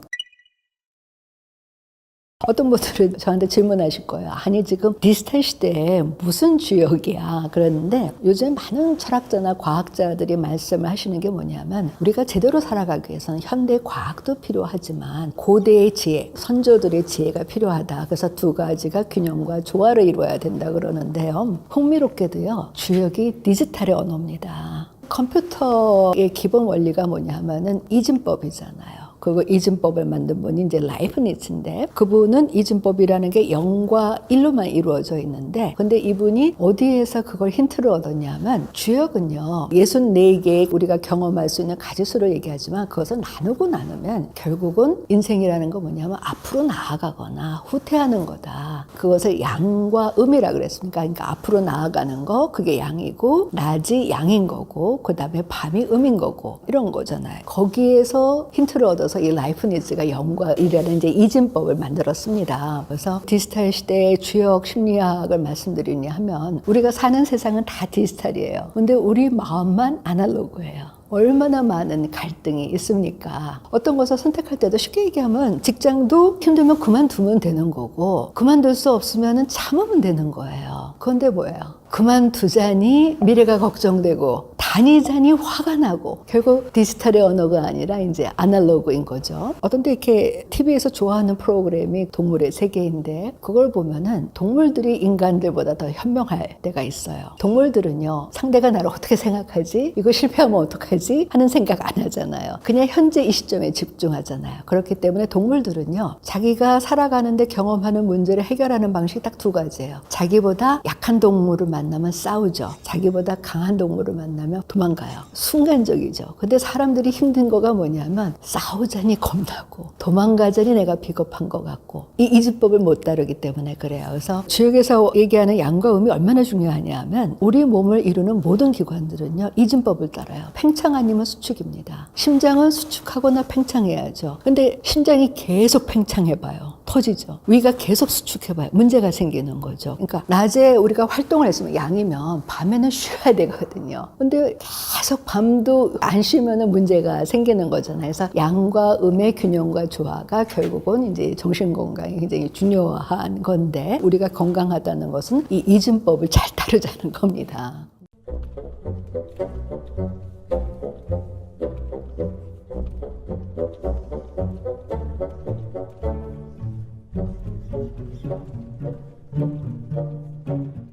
어떤 분들은 저한테 질문하실 거예요. 아니 지금 디지털 시대에 무슨 주역이야. 그러는데 요즘 많은 철학자나 과학자들이 말씀을 하시는 게 뭐냐면 우리가 제대로 살아가기 위해서는 현대 과학도 필요하지만 고대의 지혜, 선조들의 지혜가 필요하다. 그래서 두 가지가 균형과 조화를 이루어야 된다 그러는데요. 흥미롭게도요. 주역이 디지털의 언어입니다. 컴퓨터의 기본 원리가 뭐냐 하면은 이진법이잖아요. 그 이진법을 만든 분이 이제 라이프니츠인데 그분은 이진법이라는 게 0과 1로만 이루어져 있는데 근데 이분이 어디에서 그걸 힌트를 얻었냐면 주역은요 64개의 우리가 경험할 수 있는 가지수를 얘기하지만 그것을 나누고 나누면 결국은 인생이라는 거 뭐냐면 앞으로 나아가거나 후퇴하는 거다. 그것을 양과 음이라 그랬습니까? 그러니까 앞으로 나아가는 거 그게 양이고 낮이 양인 거고 그 다음에 밤이 음인 거고 이런 거잖아요. 거기에서 힌트를 얻어서 이 라이프니츠가 0과 1이라는 이제 이진법을 만들었습니다. 그래서 디지털 시대의 주역 심리학을 말씀드리냐 하면 우리가 사는 세상은 다 디지털이에요. 근데 우리 마음만 아날로그예요. 얼마나 많은 갈등이 있습니까? 어떤 것을 선택할 때도 쉽게 얘기하면 직장도 힘들면 그만두면 되는 거고 그만둘 수 없으면 참으면 되는 거예요. 그런데 뭐예요? 그만두자니 미래가 걱정되고 다니자니 화가 나고 결국 디지털의 언어가 아니라 이제 아날로그인 거죠. 어떤 때 이렇게 TV에서 좋아하는 프로그램이 동물의 세계인데 그걸 보면은 동물들이 인간들보다 더 현명할 때가 있어요. 동물들은요, 상대가 나를 어떻게 생각하지? 이거 실패하면 어떡하지? 하는 생각 안 하잖아요. 그냥 현재 이 시점에 집중하잖아요. 그렇기 때문에 동물들은요, 자기가 살아가는데 경험하는 문제를 해결하는 방식이 딱 두 가지예요. 자기보다 약한 동물을 만나면 싸우죠. 자기보다 강한 동물을 만나면 도망가요. 순간적이죠. 근데 사람들이 힘든 거가 뭐냐면 싸우자니 겁나고 도망가자니 내가 비겁한 것 같고 이 이주법을 못 다루기 때문에 그래요. 그래서 주역에서 얘기하는 양과 음이 얼마나 중요하냐면 우리 몸을 이루는 모든 기관들은요, 이진법을 따라요. 팽창 아니면 수축입니다. 심장은 수축하거나 팽창해야죠. 근데 심장이 계속 팽창해봐요. 터지죠. 위가 계속 수축해봐요. 문제가 생기는 거죠. 그러니까 낮에 우리가 활동을 했으면 양이면 밤에는 쉬어야 되거든요. 근데 계속 밤도 안 쉬면은 문제가 생기는 거잖아요. 그래서 양과 음의 균형과 조화가 결국은 이제 정신 건강이 굉장히 중요한 건데 우리가 건강하다는 것은 이 이진법을 잘 따르자는 겁니다. Thank you.